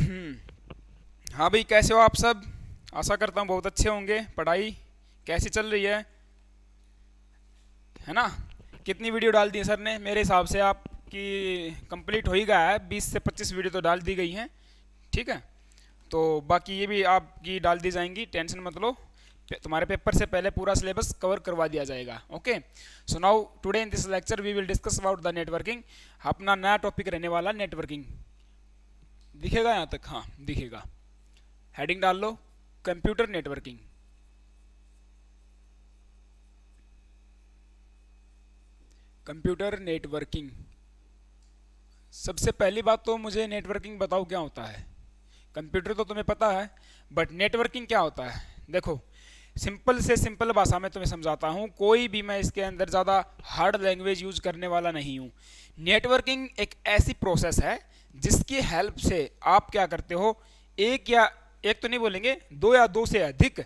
हाँ भाई, कैसे हो आप सब? आशा करता हूँ बहुत अच्छे होंगे। पढ़ाई कैसी चल रही है ना? कितनी वीडियो डाल दी है सर ने? मेरे हिसाब से आपकी कंप्लीट हो ही गया है, 20 से 25 वीडियो तो डाल दी गई हैं। ठीक है, तो बाकी ये भी आपकी डाल दी जाएंगी, टेंशन मत लो। तुम्हारे पेपर से पहले पूरा सिलेबस कवर करवा दिया जाएगा। Okay, so now today in this lecture we will discuss about the networking. अपना नया टॉपिक रहने वाला नेटवर्किंग। दिखेगा यहाँ तक? हाँ दिखेगा। हेडिंग डाल लो, कंप्यूटर नेटवर्किंग। Computer networking. सबसे पहली बात तो मुझे नेटवर्किंग बताओ क्या होता है। कंप्यूटर तो तुम्हें पता है, बट नेटवर्किंग क्या होता है? देखो, सिंपल से सिंपल भाषा में तुम्हें समझाता हूँ, कोई भी मैं इसके अंदर ज़्यादा हार्ड लैंग्वेज यूज करने वाला नहीं हूँ। नेटवर्किंग एक ऐसी प्रोसेस है जिसकी हेल्प से आप क्या करते हो, एक या एक तो नहीं बोलेंगे, दो या दो से अधिक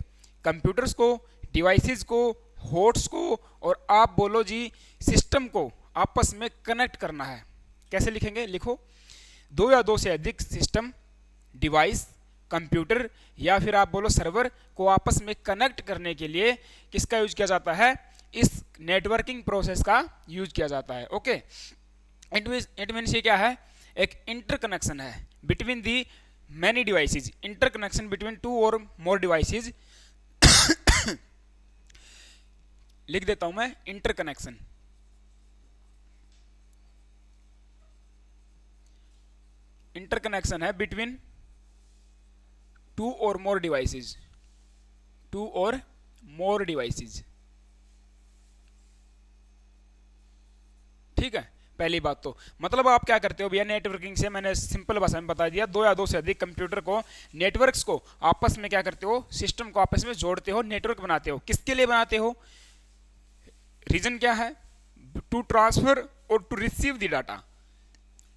कंप्यूटर्स को, डिवाइसेस को, होस्ट्स को, और आप बोलो जी सिस्टम को आपस में कनेक्ट करना है। कैसे लिखेंगे? लिखो, दो या दो से अधिक सिस्टम, डिवाइस, कंप्यूटर या फिर आप बोलो सर्वर को आपस में कनेक्ट करने के लिए किसका यूज किया जाता है? इस नेटवर्किंग प्रोसेस का यूज किया जाता है। ओके, इट मीन्स ये क्या है? एक इंटरकनेक्शन है between the many devices, interconnection between two और मोर डिवाइसेज। लिख देता हूं मैं, इंटरकनेक्शन। इंटरकनेक्शन है बिटवीन टू और मोर डिवाइसेज, टू और मोर डिवाइसेज। ठीक है, पहली बात तो मतलब आप क्या करते हो भैया, नेटवर्किंग से मैंने सिंपल भाषा में बता दिया, दो या दो से अधिक कंप्यूटर को, नेटवर्क्स को आपस में क्या करते हो? सिस्टम को आपस में जोड़ते हो, नेटवर्क बनाते हो। किसके लिए बनाते हो? रीजन क्या है? टू ट्रांसफर और टू रिसीव द डाटा,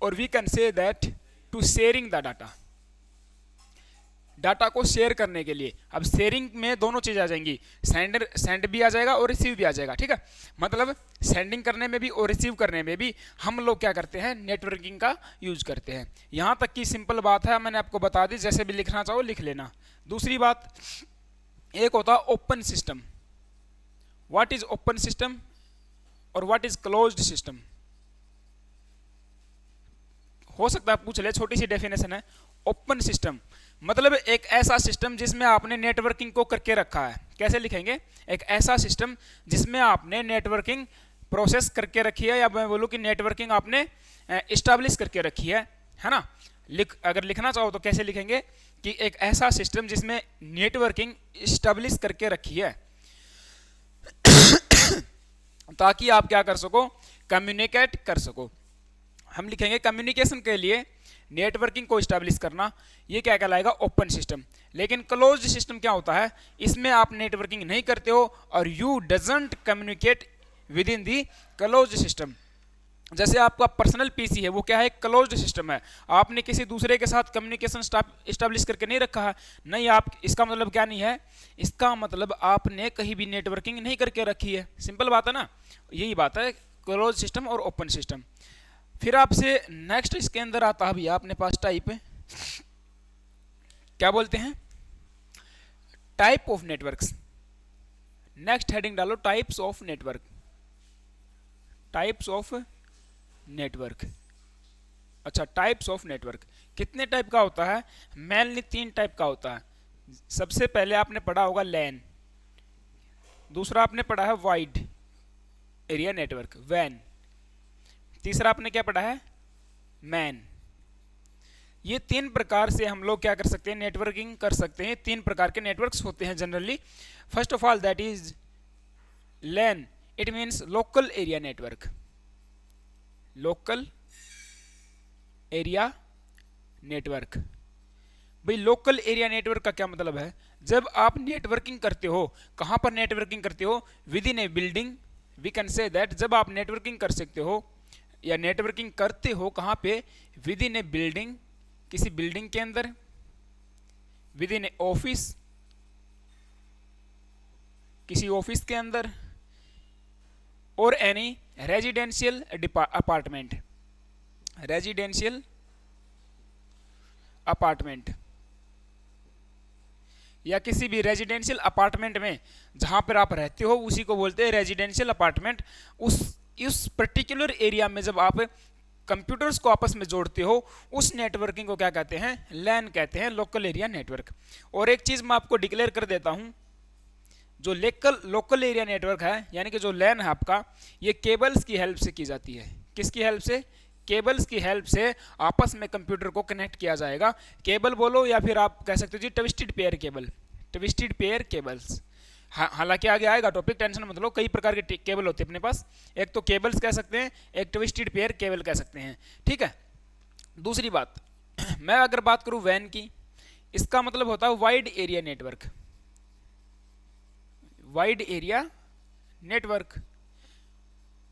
और we can say that to sharing the data. Data को शेयर करने के लिए। अब शेयरिंग में दोनों चीज आ जाएंगी, सेंड भी आ जाएगा और रिसीव भी आ जाएगा। ठीक है, मतलब सेंडिंग करने में भी और रिसीव करने में भी हम लोग क्या करते हैं? नेटवर्किंग का यूज करते हैं। यहां तक की सिंपल बात है, मैंने आपको बता दी, जैसे भी लिखना चाहो लिख लेना। दूसरी बात, एक होता है open system. What is open system और व्हाट इज क्लोज्ड सिस्टम? हो सकता है पूछ ले, छोटी सी डेफिनेशन है। ओपन सिस्टम मतलब एक ऐसा सिस्टम जिसमें आपने नेटवर्किंग को करके रखा है। कैसे लिखेंगे? एक ऐसा सिस्टम जिसमें आपने नेटवर्किंग प्रोसेस करके रखी है, या मैं बोलूँ कि नेटवर्किंग आपने इस्टेब्लिश करके रखी है ना? अगर लिखना चाहो तो कैसे लिखेंगे कि एक ऐसा सिस्टम जिसमें नेटवर्किंग इस्टेब्लिश करके रखी है ताकि आप क्या कर सको? कम्युनिकेट कर सको। हम लिखेंगे कम्युनिकेशन के लिए नेटवर्किंग को स्टैब्लिश करना, ये क्या कहलाएगा? Open system. लेकिन क्लोज्ड सिस्टम क्या होता है? इसमें आप नेटवर्किंग नहीं करते हो और you doesn't communicate with in the closed system. जैसे आपका पर्सनल पीसी है, वो क्या है? क्लोज्ड सिस्टम है। आपने किसी दूसरे के साथ कम्युनिकेशन स्टैब्लिश करके नहीं रखा है। नहीं, आप, इसका मतलब क्या नहीं है? इसका मतलब आपने कहीं भी नेटवर्किंग नहीं करके रखी है। सिंपल बात है ना, यही बात है क्लोज सिस्टम और ओपन सिस्टम। फिर आपसे नेक्स्ट इसके अंदर आता है भैया अपने पास टाइप, क्या बोलते हैं? Type of networks. Next heading डालो, types of network. Types of network. अच्छा, टाइप्स ऑफ नेटवर्क कितने टाइप का होता है? मेनली 3 टाइप का होता है। सबसे पहले आपने पढ़ा होगा लैन, दूसरा आपने पढ़ा है वाइड एरिया नेटवर्क, वैन, तीसरा आपने क्या पढ़ा है? मैन। ये 3 प्रकार से हम लोग क्या कर सकते हैं? नेटवर्किंग कर सकते हैं। 3 प्रकार के नेटवर्क्स होते हैं generally. First of all that is LAN, it means local area network. Local area network. भाई लोकल एरिया नेटवर्क का क्या मतलब है? जब आप नेटवर्किंग करते हो, कहां पर नेटवर्किंग करते हो? Within a building. We can say that जब आप नेटवर्किंग कर सकते हो या नेटवर्किंग करते हो कहां पे? विद इन ए बिल्डिंग, किसी बिल्डिंग के अंदर, विद इन ए ऑफिस, किसी ऑफिस के अंदर, और any residential apartment. Residential apartment या किसी भी रेजिडेंशियल अपार्टमेंट में जहां पर आप रहते हो उसी को बोलते हैं रेजिडेंशियल अपार्टमेंट। उस पर्टिकुलर एरिया में जब आप कंप्यूटर्स को आपस में जोड़ते हो उस नेटवर्किंग को क्या कहते हैं, लैन कहते हैं, लोकल एरिया नेटवर्क। और एक चीज मैं आपको डिक्लेयर कर देता हूं, जो लोकल एरिया नेटवर्क है यानी कि जो लैन है आपका, ये केबल्स की हेल्प से की जाती है। किसकी हेल्प से? केबल्स की हेल्प से आपस में कंप्यूटर को कनेक्ट किया जाएगा। केबल बोलो या फिर आप कह सकते हो जी twisted pair cable, twisted pair cables. हालांकि आगे आएगा टॉपिक, टेंशन मत लो। कई प्रकार के केबल होते हैं अपने पास, एक तो केबल्स कह सकते हैं, एक ट्विस्टेड पेयर केबल कह सकते हैं, ठीक है। दूसरी बात, मैं अगर बात करूं वैन की, इसका मतलब होता है wide area network. Wide area network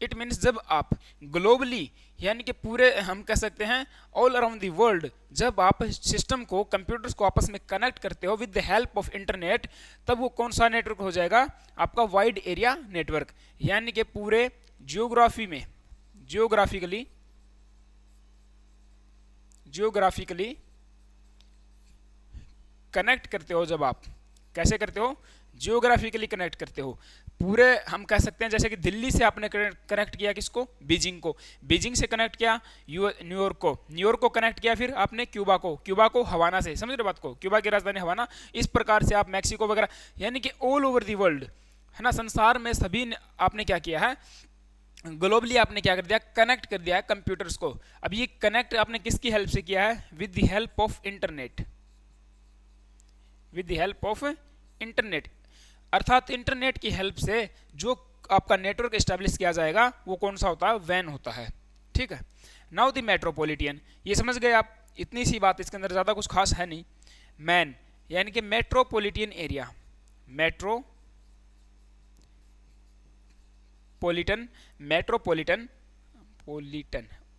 it means जब आप ग्लोबली यानी कि पूरे हम कह सकते हैं ऑल अराउंड द वर्ल्ड, जब आप सिस्टम को कंप्यूटर्स को आपस में कनेक्ट करते हो with the help of internet, तब वो कौन सा नेटवर्क हो जाएगा? आपका वाइड एरिया नेटवर्क। यानी कि पूरे जियोग्राफी में जियोग्राफिकली कनेक्ट करते हो। जब आप कैसे करते हो? जियोग्राफिकली कनेक्ट करते हो पूरे, हम कह सकते हैं जैसे कि दिल्ली से आपने कनेक्ट किया किसको? बीजिंग को। बीजिंग से कनेक्ट किया न्यूयॉर्क को। न्यूयॉर्क को कनेक्ट किया फिर आपने क्यूबा को। क्यूबा को हवाना से, समझ रहे बात को? क्यूबा की राजधानी हवाना। इस प्रकार से आप मैक्सिको वगैरह, यानी कि ऑल ओवर दी वर्ल्ड, है ना, संसार में सभी आपने क्या किया है? ग्लोबली आपने क्या कर दिया? कनेक्ट कर दिया है कंप्यूटर्स को। अब ये कनेक्ट आपने किसकी हेल्प से किया है? With the help of internet. With the help of internet, अर्थात इंटरनेट की हेल्प से जो आपका नेटवर्क एस्टेब्लिश किया जाएगा वो कौन सा होता है? वैन होता है, ठीक है। नाउ द मेट्रोपॉलिटन, ये समझ गए आप, इतनी सी बात, इसके अंदर ज़्यादा कुछ खास है नहीं। मैन यानी कि metropolitan area, metropolitan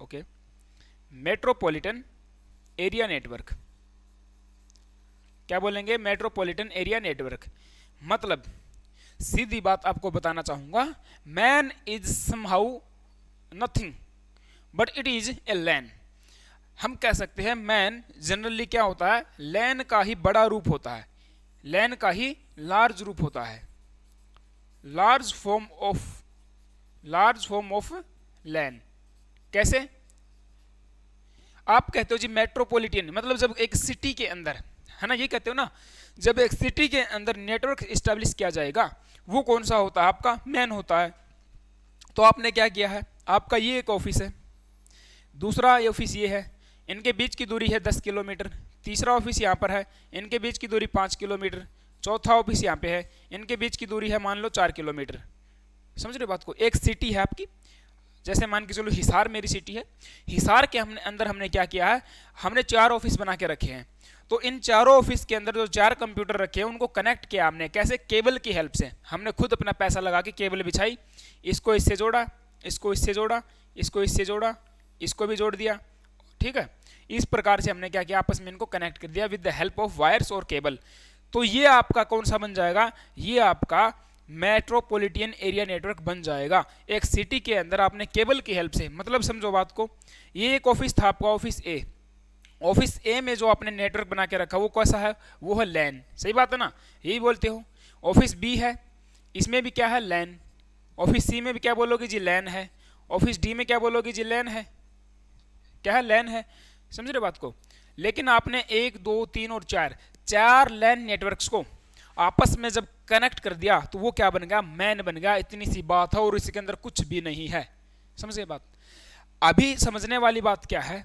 okay, metropolitan area network. क्या बोलेंगे? Metropolitan area network. मतलब सीधी बात आपको बताना चाहूंगा, MAN is somehow nothing but it is a LAN. हम कह सकते हैं मैन जनरली क्या होता है? लैन का ही बड़ा रूप होता है, लैन का ही लार्ज रूप होता है, लार्ज फॉर्म ऑफ लैन। कैसे? आप कहते हो जी मेट्रोपॉलिटन, मतलब जब एक सिटी के अंदर, है ना, ये कहते हो ना, जब एक सिटी के अंदर नेटवर्क एस्टेब्लिश किया जाएगा वो कौन सा होता है? आपका मैन होता है। तो आपने क्या किया है? आपका ये एक ऑफिस है, दूसरा ये ऑफिस ये है, इनके बीच की दूरी है 10 किलोमीटर, तीसरा ऑफिस यहाँ पर है, इनके बीच की दूरी 5 किलोमीटर, चौथा ऑफिस यहाँ पे है, इनके बीच की दूरी है मान लो 4 किलोमीटर। समझ रहे बात को? एक सिटी है आपकी, जैसे मान के चलो हिसार मेरी सिटी है, हिसार के अंदर हमने क्या किया है? हमने 4 ऑफिस बना के रखे हैं। तो इन चारों ऑफिस के अंदर जो 4 कंप्यूटर रखे हैं उनको कनेक्ट किया हमने। कैसे? केबल की हेल्प से। हमने खुद अपना पैसा लगा के केबल बिछाई, इसको इससे जोड़ा, इसको इससे जोड़ा, इसको इससे जोड़ा, इसको भी जोड़ दिया, ठीक है। इस प्रकार से हमने क्या किया? आपस में इनको कनेक्ट कर दिया with the help of wires और केबल। तो ये आपका कौन सा बन जाएगा? ये आपका मेट्रोपॉलिटन एरिया नेटवर्क बन जाएगा। एक सिटी के अंदर आपने केबल की हेल्प से, मतलब समझो बात को, ये एक ऑफिस था आपका, ऑफिस ए। ऑफिस ए में जो आपने नेटवर्क बना के रखा वो कैसा है? वो है लैन। सही बात है ना, यही बोलते हो। ऑफिस बी है, इसमें भी क्या है? लैन। ऑफिस सी में भी क्या बोलोगे जी? लैन है। ऑफिस डी में क्या बोलोगे जी? लैन है। क्या है? लैन है। समझ रहे बात को? लेकिन आपने 1 2 3 और 4 लैन नेटवर्क्स को आपस में जब कनेक्ट कर दिया तो वो क्या बन गया? मैन बन गया। इतनी सी बात है और इसके अंदर कुछ भी नहीं है। समझे बात? अभी समझने वाली बात क्या है?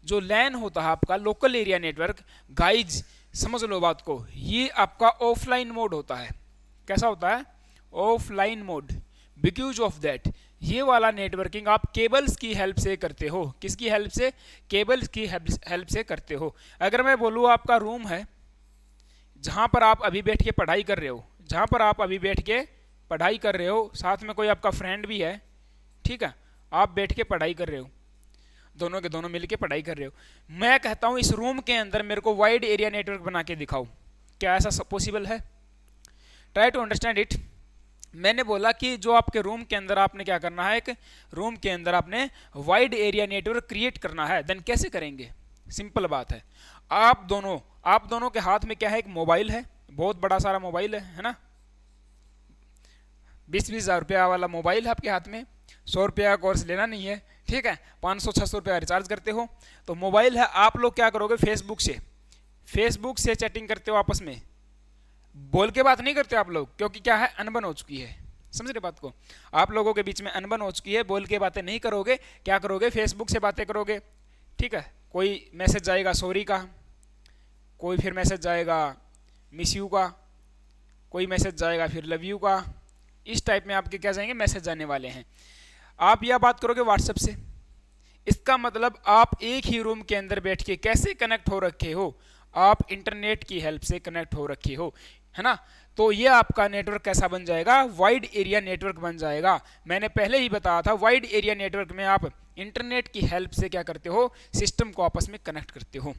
जो लैन होता है आपका लोकल एरिया नेटवर्क, गाइज समझ लो बात को, ये आपका ऑफलाइन मोड होता है। कैसा होता है? Offline mode. Because of that ये वाला नेटवर्किंग आप केबल्स की हेल्प से करते हो। किसकी हेल्प से? केबल्स की हेल्प से करते हो। अगर मैं बोलूँ आपका रूम है जहाँ पर आप अभी बैठ के पढ़ाई कर रहे हो, जहाँ पर आप अभी बैठ के पढ़ाई कर रहे हो, साथ में कोई आपका फ्रेंड भी है, ठीक है, आप बैठ के पढ़ाई कर रहे हो, दोनों के दोनों मिलके पढ़ाई कर रहे हो। मैं कहता हूँ इस रूम के अंदर मेरे को वाइड एरिया नेटवर्क बना के दिखाओ, क्या ऐसा पॉसिबल है? Try to understand it. मैंने बोला कि जो आपके रूम के अंदर आपने क्या करना है, एक रूम के अंदर आपने वाइड एरिया नेटवर्क क्रिएट करना है। देन कैसे करेंगे? सिंपल बात है। आप दोनों के हाथ में क्या है, एक मोबाइल है, बहुत बड़ा सारा मोबाइल है ना, 20-20 हज़ार रुपया वाला मोबाइल है आपके हाथ में, 100 रुपया का कोर्स लेना नहीं है, ठीक है, 500-600 रुपया रिचार्ज करते हो, तो मोबाइल है, आप लोग क्या करोगे, फेसबुक से चैटिंग करते हो आपस में, बोल के बात नहीं करते आप लोग, क्योंकि क्या है, अनबन हो चुकी है। समझ रहे बात को, आप लोगों के बीच में अनबन हो चुकी है, बोल के बातें नहीं करोगे, क्या करोगे, फेसबुक से बातें करोगे, ठीक है। कोई मैसेज जाएगा सॉरी का, कोई फिर मैसेज जाएगा मिस यू का, कोई मैसेज जाएगा फिर लव यू का, इस टाइप में आपके क्या जाएंगे, मैसेज जाने वाले हैं। आप यह बात करोगे व्हाट्सएप से, इसका मतलब आप एक ही रूम के अंदर बैठ के कैसे कनेक्ट हो रखे हो, आप इंटरनेट की हेल्प से कनेक्ट हो रखे हो, है ना। तो ये आपका नेटवर्क कैसा बन जाएगा, वाइड एरिया नेटवर्क बन जाएगा। मैंने पहले ही बताया था, वाइड एरिया नेटवर्क में आप इंटरनेट की हेल्प से क्या करते हो, सिस्टम को आपस में कनेक्ट करते हो।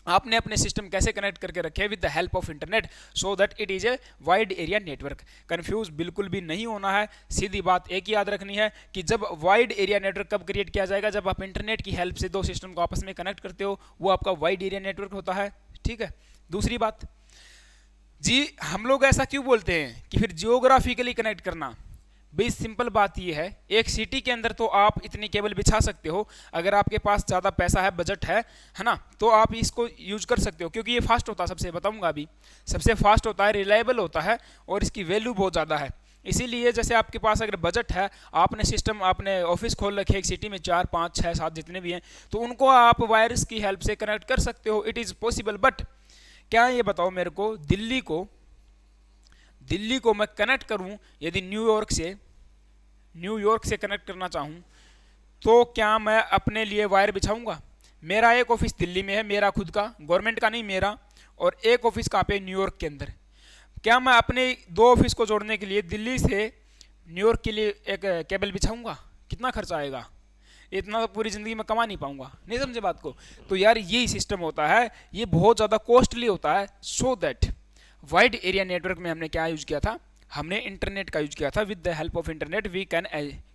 आपने अपने सिस्टम कैसे कनेक्ट करके रखे, with the help of internet, so that it is a wide area network. Confuse बिल्कुल भी नहीं होना है, सीधी बात एक ही याद रखनी है कि जब वाइड एरिया नेटवर्क कब क्रिएट किया जाएगा, जब आप इंटरनेट की हेल्प से दो सिस्टम को आपस में कनेक्ट करते हो, वो आपका वाइड एरिया नेटवर्क होता है, ठीक है। दूसरी बात जी, हम लोग ऐसा क्यों बोलते हैं कि फिर जियोग्राफिकली कनेक्ट करना, भाई सिंपल बात ये है, एक सिटी के अंदर तो आप इतनी केबल बिछा सकते हो, अगर आपके पास ज़्यादा पैसा है, बजट है ना, तो आप इसको यूज कर सकते हो, क्योंकि ये फास्ट होता है, सबसे बताऊंगा अभी, सबसे फास्ट होता है, रिलायबल होता है, और इसकी वैल्यू बहुत ज़्यादा है। इसीलिए जैसे आपके पास अगर बजट है, आपने सिस्टम, आपने ऑफिस खोल रखे एक सिटी में, 4 5 6 7 जितने भी हैं, तो उनको आप वायरस की हेल्प से कनेक्ट कर सकते हो, इट इज़ पॉसिबल। बट क्या ये बताओ मेरे को, दिल्ली को मैं कनेक्ट करूं, यदि न्यूयॉर्क से कनेक्ट करना चाहूं, तो क्या मैं अपने लिए वायर बिछाऊंगा? मेरा एक ऑफिस दिल्ली में है, मेरा खुद का, गवर्नमेंट का नहीं मेरा, और एक ऑफिस कहाँ पे, न्यूयॉर्क के अंदर। क्या मैं अपने 2 ऑफिस को जोड़ने के लिए दिल्ली से न्यूयॉर्क के लिए एक केबल बिछाऊंगा? कितना खर्चा आएगा? इतना तो पूरी ज़िंदगी में कमा नहीं पाऊंगा। नहीं समझे बात को? तो यार यही सिस्टम होता है, ये बहुत ज़्यादा कॉस्टली होता है। So that wide area network में हमने क्या यूज किया था, हमने इंटरनेट का यूज किया था। With the help of internet we can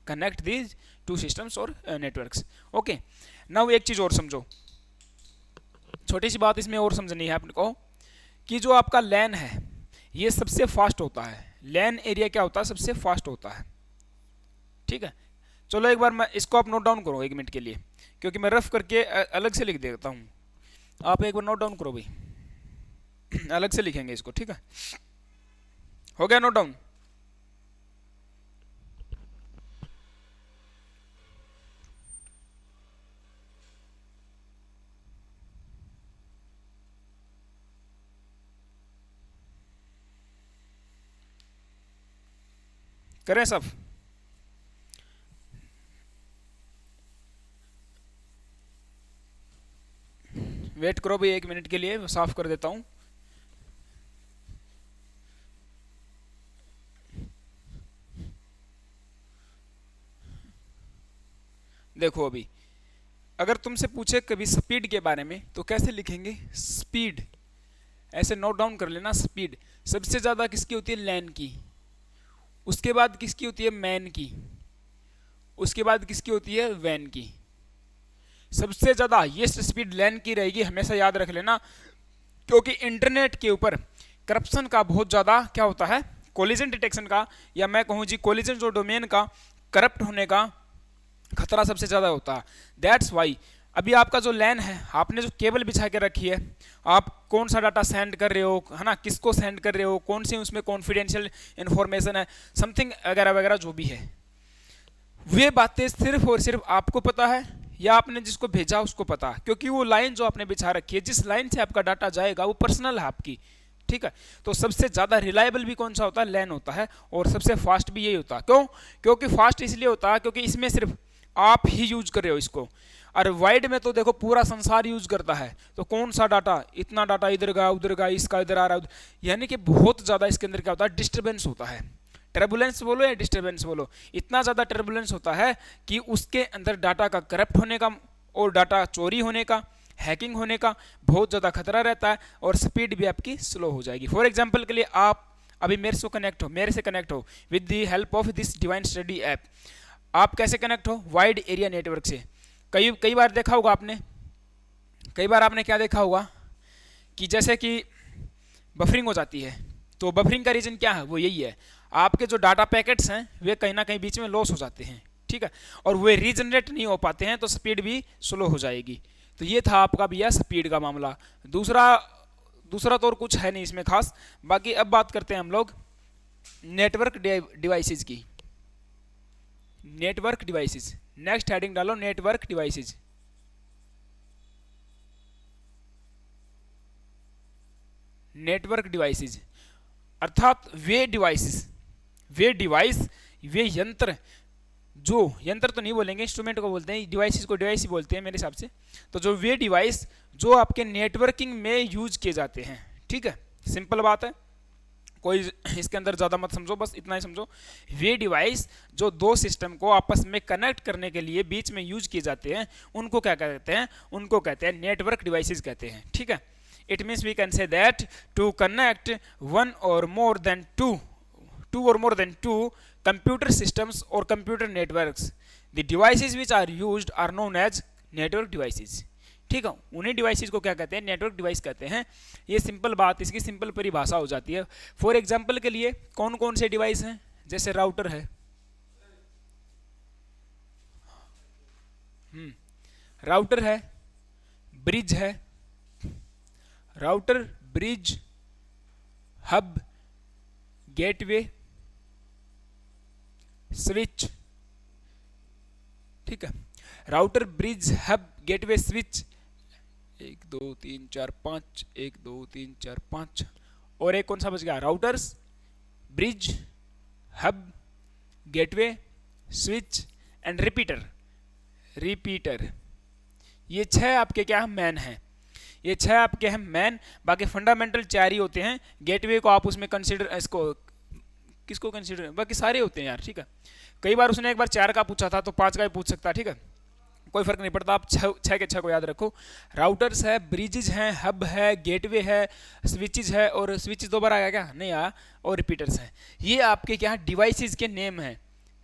connect these 2 systems और नेटवर्क्स। ओके, नाउ एक चीज़ और समझो, छोटी सी बात इसमें और समझनी है आपको, कि जो आपका लैन है ये सबसे फास्ट होता है। लैन एरिया क्या होता है, सबसे फास्ट होता है, ठीक है। चलो एक बार मैं इसको आप नोट डाउन करो 1 मिनट के लिए, क्योंकि मैं रफ करके अलग से लिख देता हूँ। आप एक बार नोट डाउन करो भाई, अलग से लिखेंगे इसको, ठीक है। हो गया नोट डाउन? करें सब? वेट करो भाई 1 मिनट के लिए, साफ कर देता हूँ। देखो अभी अगर तुमसे पूछे कभी स्पीड के बारे में, तो कैसे लिखेंगे? स्पीड, ऐसे नोट डाउन कर लेना। स्पीड सबसे ज़्यादा किसकी होती है? लैन की। उसके बाद किसकी होती है? मैन की। उसके बाद किसकी होती है? वैन की। सबसे ज़्यादा हाईएस्ट स्पीड लैन की रहेगी, हमेशा याद रख लेना, क्योंकि इंटरनेट के ऊपर करप्शन का बहुत ज़्यादा क्या होता है, कोलिजन डिटेक्शन का, या मैं कहूँ जी कोलिजन जो डोमेन का करप्ट होने का खतरा सबसे ज़्यादा होता है। दैट्स वाई अभी आपका जो लैन है, आपने जो केबल बिछा के रखी है, आप कौन सा डाटा सेंड कर रहे हो, है ना, किसको सेंड कर रहे हो, कौन सी उसमें कॉन्फिडेंशियल इन्फॉर्मेशन है, समथिंग वगैरह वगैरह जो भी है, वे बातें सिर्फ और सिर्फ आपको पता है, या आपने जिसको भेजा उसको पता है, क्योंकि वो लाइन जो आपने बिछा रखी है, जिस लाइन से आपका डाटा जाएगा वो पर्सनल है आपकी, ठीक है। तो सबसे ज़्यादा रिलायबल भी कौन सा होता है? लैन होता है। और सबसे फास्ट भी यही होता है। क्यों? क्योंकि फास्ट इसलिए होता है क्योंकि इसमें सिर्फ आप ही यूज कर रहे हो इसको, और वाइड में तो देखो पूरा संसार यूज करता है, तो कौन सा डाटा, इतना डाटा इधर गया उधर गया, इसका इधर आ रहा है, यानी कि बहुत ज़्यादा इसके अंदर क्या होता है? डिस्टर्बेंस होता है। टर्बुलेंस बोलो या डिस्टर्बेंस बोलो, इतना ज़्यादा टर्बुलेंस होता है कि उसके अंदर डाटा का करप्ट होने का और डाटा चोरी होने का, हैकिंग होने का बहुत ज़्यादा खतरा रहता है, और स्पीड भी आपकी स्लो हो जाएगी। फॉर एग्जाम्पल के लिए आप अभी मेरे से कनेक्ट हो with the help of this divine study app. आप कैसे कनेक्ट हो? वाइड एरिया नेटवर्क से। कई बार देखा होगा आपने, कई बार आपने क्या देखा होगा कि जैसे कि बफरिंग हो जाती है, तो बफरिंग का रीज़न क्या है, वो यही है, आपके जो डाटा पैकेट्स हैं वे कहीं ना कहीं बीच में लॉस हो जाते हैं, ठीक है, और वे रीजनरेट नहीं हो पाते हैं, तो स्पीड भी स्लो हो जाएगी। तो ये था आपका भैया स्पीड का मामला। दूसरा तो और कुछ है नहीं इसमें खास। बाकी अब बात करते हैं हम लोग नेटवर्क डिवाइसेस की। नेटवर्क डिवाइसेस, नेक्स्ट हेडिंग डालो नेटवर्क डिवाइसेस। नेटवर्क डिवाइसेस अर्थात वे डिवाइस, वे यंत्र, जो यंत्र तो नहीं बोलेंगे, इंस्ट्रूमेंट को बोलते हैं, डिवाइसेस को डिवाइस ही बोलते हैं मेरे हिसाब से। तो जो वे डिवाइस जो आपके नेटवर्किंग में यूज किए जाते हैं, ठीक है, सिंपल बात है, कोई इसके अंदर ज़्यादा मत समझो, बस इतना ही समझो। वे डिवाइस जो दो सिस्टम को आपस में कनेक्ट करने के लिए बीच में यूज किए जाते हैं, उनको क्या कहते हैं, उनको कहते हैं नेटवर्क डिवाइसेस कहते हैं, ठीक है। It means we can say that to connect one और more than two computer systems or computer networks, the devices which are used are known as network devices, ठीक है। उन्हीं डिवाइसेस को क्या कहते हैं, नेटवर्क डिवाइस कहते हैं। ये सिंपल बात, इसकी सिंपल परिभाषा हो जाती है। फॉर एग्जांपल के लिए कौन कौन से डिवाइस हैं, जैसे राउटर है, राउटर है, ब्रिज है, router, bridge, hub, gateway, switch, ठीक है। Router, bridge, hub, gateway, switch, 1 2 3 4 5, 1 2 3 4 5, और एक कौन सा बच गया, routers, bridge, hub, gateway, switch and repeater. ये 6 आपके क्या मैन हैं, ये 6 आपके हैं मैन। बाकी फंडामेंटल 4 ही होते हैं। गेटवे को आप उसमें कंसिडर, इसको किसको कंसीडर, बाकी सारे होते हैं यार, ठीक है। कई बार उसने एक बार 4 का पूछा था तो 5 का भी पूछ सकता है, ठीक है, कोई फर्क नहीं पड़ता, आप 6 के 6 को याद रखो। राउटर्स है, ब्रिजेज हैं, हब है, गेटवे है, स्विचेज है, और स्विचेज 2 बार आया क्या, नहीं आया, और रिपीटर्स हैं। ये आपके क्या डिवाइसेस के नेम हैं,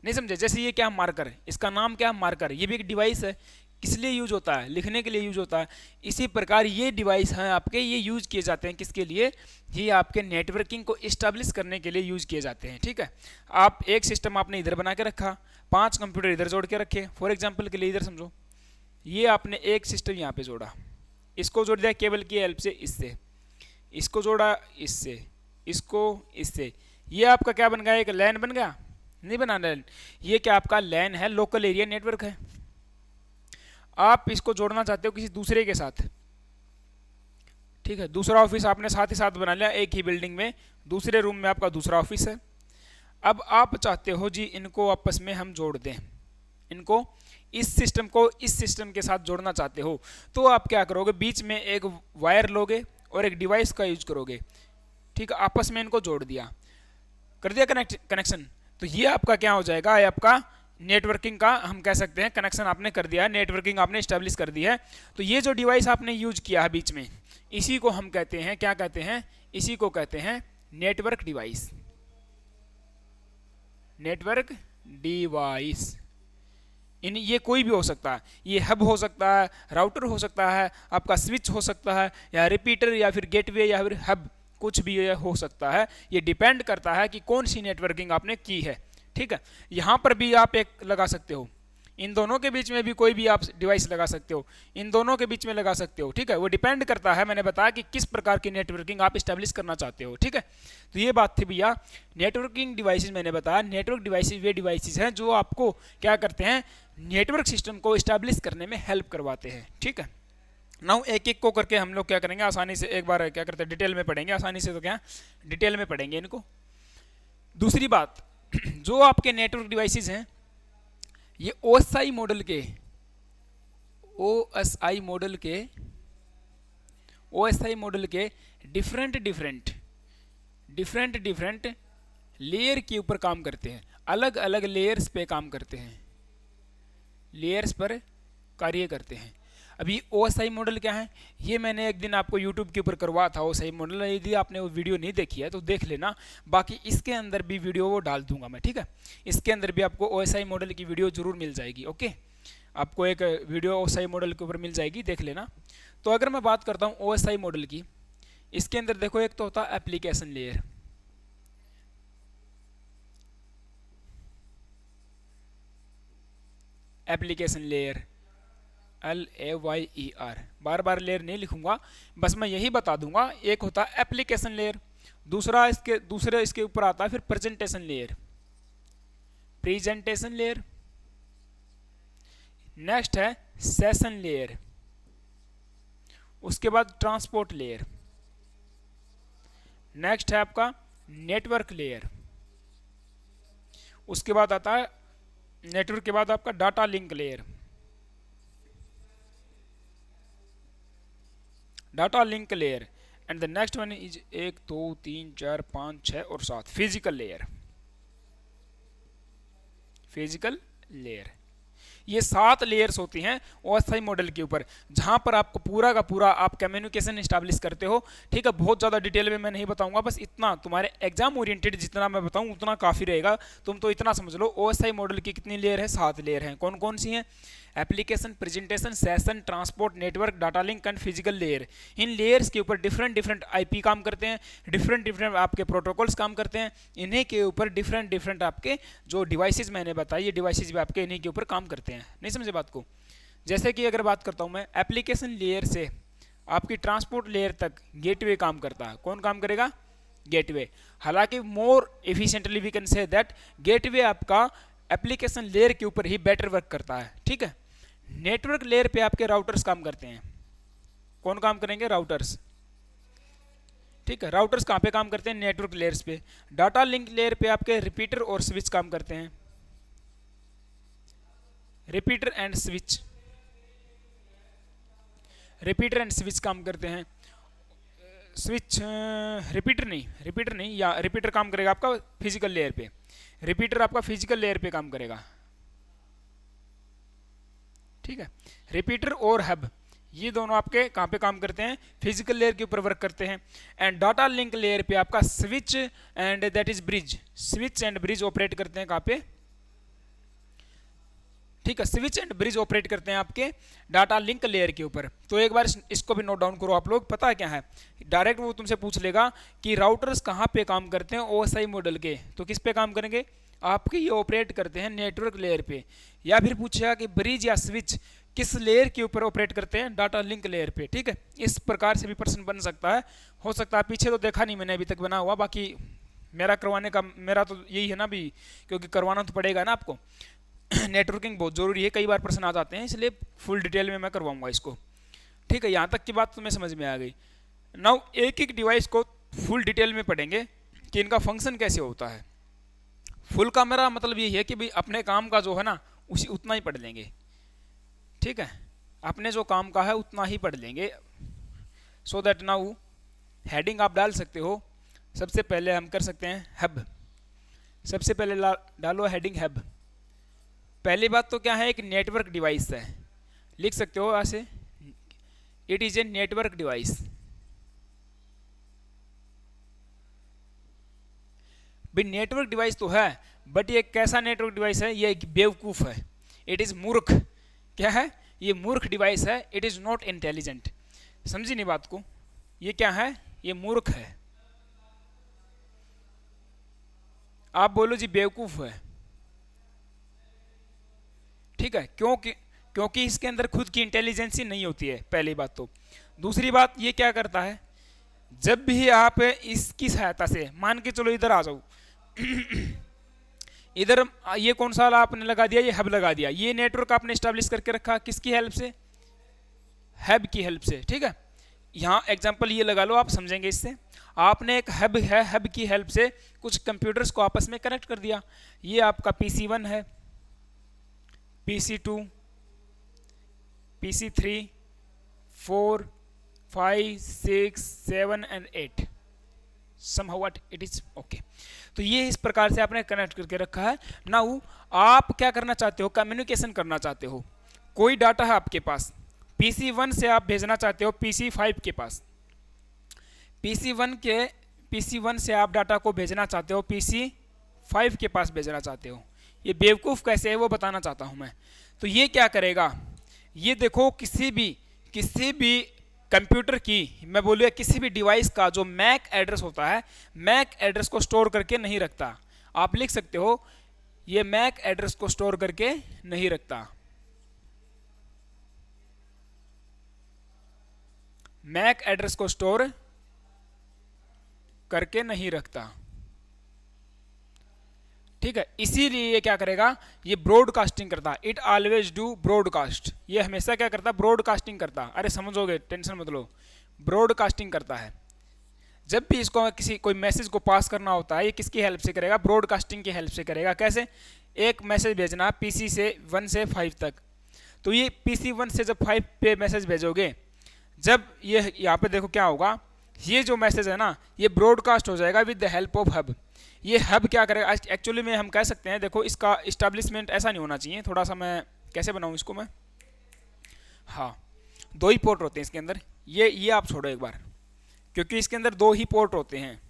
नहीं समझे। जैसे ये क्या मार्कर, इसका नाम क्या मार्कर, ये भी एक डिवाइस है, किस लिए यूज होता है, लिखने के लिए यूज होता है। इसी प्रकार ये डिवाइस हैं आपके, ये यूज किए जाते हैं किसके लिए, ये आपके नेटवर्किंग को इस्टेब्लिश करने के लिए यूज किए जाते हैं, ठीक है। आप एक सिस्टम आपने इधर बना के रखा, 5 कंप्यूटर इधर जोड़ के रखे, फॉर एग्जांपल के लिए इधर समझो, ये आपने एक सिस्टम यहाँ पे जोड़ा, इसको जोड़ दिया केबल की हेल्प से, इससे इसको जोड़ा, इससे इसको, इससे, ये आपका क्या बन गया, एक लैन बन गया, नहीं बना लैन, ये क्या आपका लैन है, लोकल एरिया नेटवर्क है। आप इसको जोड़ना चाहते हो किसी दूसरे के साथ, ठीक है, दूसरा ऑफिस आपने साथ ही साथ बना लिया, एक ही बिल्डिंग में दूसरे रूम में आपका दूसरा ऑफिस है। अब आप चाहते हो जी इनको आपस में हम जोड़ दें, इनको इस सिस्टम को इस सिस्टम के साथ जोड़ना चाहते हो, तो आप क्या करोगे, बीच में एक वायर लोगे और एक डिवाइस का यूज करोगे, ठीक है, आपस में इनको जोड़ दिया, कर दिया कनेक्शन। तो ये आपका क्या हो जाएगा, ये आपका नेटवर्किंग का हम कह सकते हैं कनेक्शन आपने कर दिया है, नेटवर्किंग आपने स्टैब्लिश कर दी है। तो ये जो डिवाइस आपने यूज किया है बीच में, इसी को हम कहते हैं, क्या कहते हैं, इसी को कहते हैं नेटवर्क डिवाइस। नेटवर्क डिवाइस इन ये कोई भी हो सकता है, ये हब हो सकता है, राउटर हो सकता है, आपका स्विच हो सकता है, या रिपीटर, या फिर गेटवे, या फिर हब, कुछ भी हो सकता है। ये डिपेंड करता है कि कौन सी नेटवर्किंग आपने की है, ठीक है। यहाँ पर भी आप एक लगा सकते हो, इन दोनों के बीच में भी कोई भी आप डिवाइस लगा सकते हो, इन दोनों के बीच में लगा सकते हो, ठीक है। वो डिपेंड करता है, मैंने बताया कि किस प्रकार की नेटवर्किंग आप इस्टेब्लिश करना चाहते हो, ठीक है। तो ये बात थी भैया नेटवर्किंग डिवाइसेस। मैंने बताया नेटवर्क डिवाइसेस वे डिवाइसेस हैं जो आपको क्या करते हैं, नेटवर्क सिस्टम को इस्टेब्लिश करने में हेल्प करवाते हैं, ठीक है। नाउ एक एक को करके हम लोग क्या करेंगे, आसानी से एक बार क्या करते हैं, डिटेल में पढ़ेंगे, आसानी से तो क्या डिटेल में पढ़ेंगे इनको। दूसरी बात, जो आपके नेटवर्क डिवाइसेस हैं ये ओएसआई मॉडल के डिफरेंट लेयर के ऊपर काम करते हैं, अलग अलग लेयर्स पे काम करते हैं, लेयर्स पर कार्य करते हैं। अभी ओएसआई मॉडल क्या है, ये मैंने एक दिन आपको यूट्यूब के ऊपर करवा था ओएसआई मॉडल, यदि आपने वो वीडियो नहीं देखी है तो देख लेना, बाकी इसके अंदर भी वीडियो वो डाल दूंगा मैं, ठीक है। इसके अंदर भी आपको ओएसआई मॉडल की वीडियो जरूर मिल जाएगी, ओके, आपको एक वीडियो ओएसआई मॉडल के ऊपर मिल जाएगी, देख लेना। तो अगर मैं बात करता हूँ OSI मॉडल की, इसके अंदर देखो एक तो होता है application layer, application layer LAYER, बार बार लेयर नहीं लिखूंगा, बस मैं यही बता दूंगा। एक होता है एप्लीकेशन लेयर, दूसरे इसके ऊपर आता है फिर presentation layer, presentation layer, next है सेशन लेयर, उसके बाद ट्रांसपोर्ट लेयर, नेक्स्ट है आपका नेटवर्क लेयर, उसके बाद आता है नेटवर्क के बाद आपका data link layer, data link layer, and the next one is 1 2 3 4 5 6 और 7 फिजिकल लेयर, फिजिकल लेयर। ये 7 लेयर्स होती हैं OSI मॉडल के ऊपर, जहां पर आपको पूरा का पूरा आप कम्युनिकेशन इस्टेब्लिश करते हो। ठीक है, बहुत ज़्यादा डिटेल में मैं नहीं बताऊंगा, बस इतना तुम्हारे एग्जाम ओरिएंटेड जितना मैं बताऊं उतना काफ़ी रहेगा। तुम तो इतना समझ लो OSI मॉडल की कितनी लेयर है, 7 लेयर हैं। कौन कौन सी हैं? Application, presentation, session, transport, network, data link and physical layer. In layers के ऊपर डिफरेंट IP काम करते हैं, डिफरेंट आपके प्रोटोकॉल्स काम करते हैं। इन्हीं के ऊपर डिफरेंट आपके जो डिवाइसेज मैंने बताई, ये डिवाइसेज भी आपके इन्हीं के ऊपर काम करते हैं। नहीं समझे बात को? जैसे कि अगर बात करता हूँ मैं एप्लीकेशन लेयर से आपकी ट्रांसपोर्ट लेयर तक गेटवे काम करता है। कौन काम करेगा? गेटवे। हालांकि more efficiently we can say that gateway आपका एप्लीकेशन लेयर के ऊपर ही बेटर वर्क करता है। ठीक है, नेटवर्क लेयर पे आपके राउटर्स काम करते हैं। कौन काम करेंगे? राउटर्स। ठीक है, राउटर्स कहाँ पे काम करते हैं? नेटवर्क लेयर्स पे। डाटा लिंक लेयर पे आपके रिपीटर और स्विच काम करते हैं, repeater and switch, repeater and switch काम करते हैं। स्विच रिपीटर नहीं, या रिपीटर काम करेगा आपका फिजिकल लेयर पे, रिपीटर आपका फिजिकल लेयर पे काम करेगा। ठीक है, रिपीटर और हब ये दोनों आपके कहाँ पे काम करते हैं? फिजिकल लेयर के ऊपर वर्क करते हैं। एंड डाटा लिंक लेयर पे आपका switch and that is bridge, switch and bridge operate करते हैं कहाँ पे? ठीक है, स्विच एंड ब्रिज ऑपरेट करते हैं आपके डाटा लिंक लेयर के ऊपर। तो एक बार इसको भी नोट डाउन करो आप लोग। पता है क्या है? डायरेक्ट वो तुमसे पूछ लेगा कि राउटर्स कहाँ पे काम करते हैं OSI मॉडल के, तो किस पे काम करेंगे? आपके ये ऑपरेट करते हैं नेटवर्क लेयर पे। या फिर पूछेगा कि ब्रिज या स्विच किस लेयर के ऊपर ऑपरेट करते हैं? डाटा लिंक लेयर पे। ठीक है, इस प्रकार से भी प्रश्न बन सकता है। हो सकता है, पीछे तो देखा नहीं मैंने अभी तक बना हुआ, बाकी मेरा करवाने का मेरा तो यही है ना भी, क्योंकि करवाना तो पड़ेगा ना आपको। नेटवर्किंग बहुत ज़रूरी है, कई बार प्रश्न आ जाते हैं, इसलिए फुल डिटेल में मैं करवाऊंगा इसको। ठीक है, यहाँ तक की बात तुम्हें समझ में आ गई। नाउ एक एक डिवाइस को फुल डिटेल में पढ़ेंगे कि इनका फंक्शन कैसे होता है। फुल का मेरा मतलब यही है कि भाई अपने काम का जो है ना उसी उतना ही पढ़ लेंगे। ठीक है, अपने जो काम का है उतना ही पढ़ लेंगे। सो दैट नाउ हेडिंग आप डाल सकते हो। सबसे पहले हम कर सकते हैं हब। सबसे पहले डालो हेडिंग हब। पहली बात तो क्या है? एक नेटवर्क डिवाइस है, लिख सकते हो ऐसे, it is a network device. भाई नेटवर्क डिवाइस तो है, बट ये कैसा नेटवर्क डिवाइस है? ये एक बेवकूफ है, इट इज मूर्ख। क्या है? ये मूर्ख डिवाइस है, इट इज नॉट इंटेलिजेंट। समझी नहीं बात को? ये क्या है? ये मूर्ख है। आप बोलो जी बेवकूफ है। ठीक है, क्योंकि इसके अंदर खुद की इंटेलिजेंसी नहीं होती है, पहली बात तो। दूसरी बात, ये क्या करता है? जब भी आप इसकी सहायता से, मान के चलो इधर आ जाओ इधर ये कौन सा आपने लगा दिया? ये हब लगा दिया। ये नेटवर्क आपने स्टैब्लिश करके रखा किसकी हेल्प से? हब की हेल्प से। ठीक है, यहाँ एग्जांपल ये लगा लो, आप समझेंगे इससे। आपने एक हब है, हब की हेल्प से कुछ कंप्यूटर्स को आपस में कनेक्ट कर दिया। ये आपका PC1 है, PC2, PC3, 4, 5, 6, 7 and 8। somehow what it is okay। तो ये इस प्रकार से आपने कनेक्ट करके रखा है। नाउ आप क्या करना चाहते हो? कम्युनिकेशन करना चाहते हो। कोई डाटा है आपके पास, PC1 से आप भेजना चाहते हो PC5 के पास, PC1 से आप डाटा को भेजना चाहते हो PC5 के पास भेजना चाहते हो। ये बेवकूफ़ कैसे है वो बताना चाहता हूँ मैं। तो ये क्या करेगा? ये देखो, किसी भी कंप्यूटर की, मैं बोलूँगा किसी भी डिवाइस का जो मैक एड्रेस होता है, मैक एड्रेस को स्टोर करके नहीं रखता। आप लिख सकते हो ये मैक एड्रेस को स्टोर करके नहीं रखता, मैक एड्रेस को स्टोर करके नहीं रखता। ठीक है, इसीलिए ये क्या करेगा, ये ब्रॉडकास्टिंग करता है। इट ऑलवेज डू ब्रॉडकास्ट, ये हमेशा क्या करता है, ब्रॉडकास्टिंग करता है। अरे समझोगे, टेंशन मत लो, ब्रॉडकास्टिंग करता है। जब भी इसको किसी कोई मैसेज को पास करना होता है, ये किसकी हेल्प से करेगा, ब्रॉडकास्टिंग की हेल्प से करेगा। कैसे, एक मैसेज भेजना है पीसी से 1 से 5 तक, तो ये पीसी 1 से जब 5 पे मैसेज भेजोगे, जब ये यहाँ पे देखो क्या होगा, ये जो मैसेज है ना, ये ब्रॉडकास्ट हो जाएगा with the help of hub. ये हब क्या करेगा, एक्चुअली में हम कह सकते हैं, देखो इसका इस्टेब्लिशमेंट ऐसा नहीं होना चाहिए, थोड़ा सा मैं कैसे बनाऊँ इसको मैं, हाँ 2 ही पोर्ट होते हैं इसके अंदर, ये आप छोड़ो एक बार, क्योंकि इसके अंदर 2 ही पोर्ट होते हैं।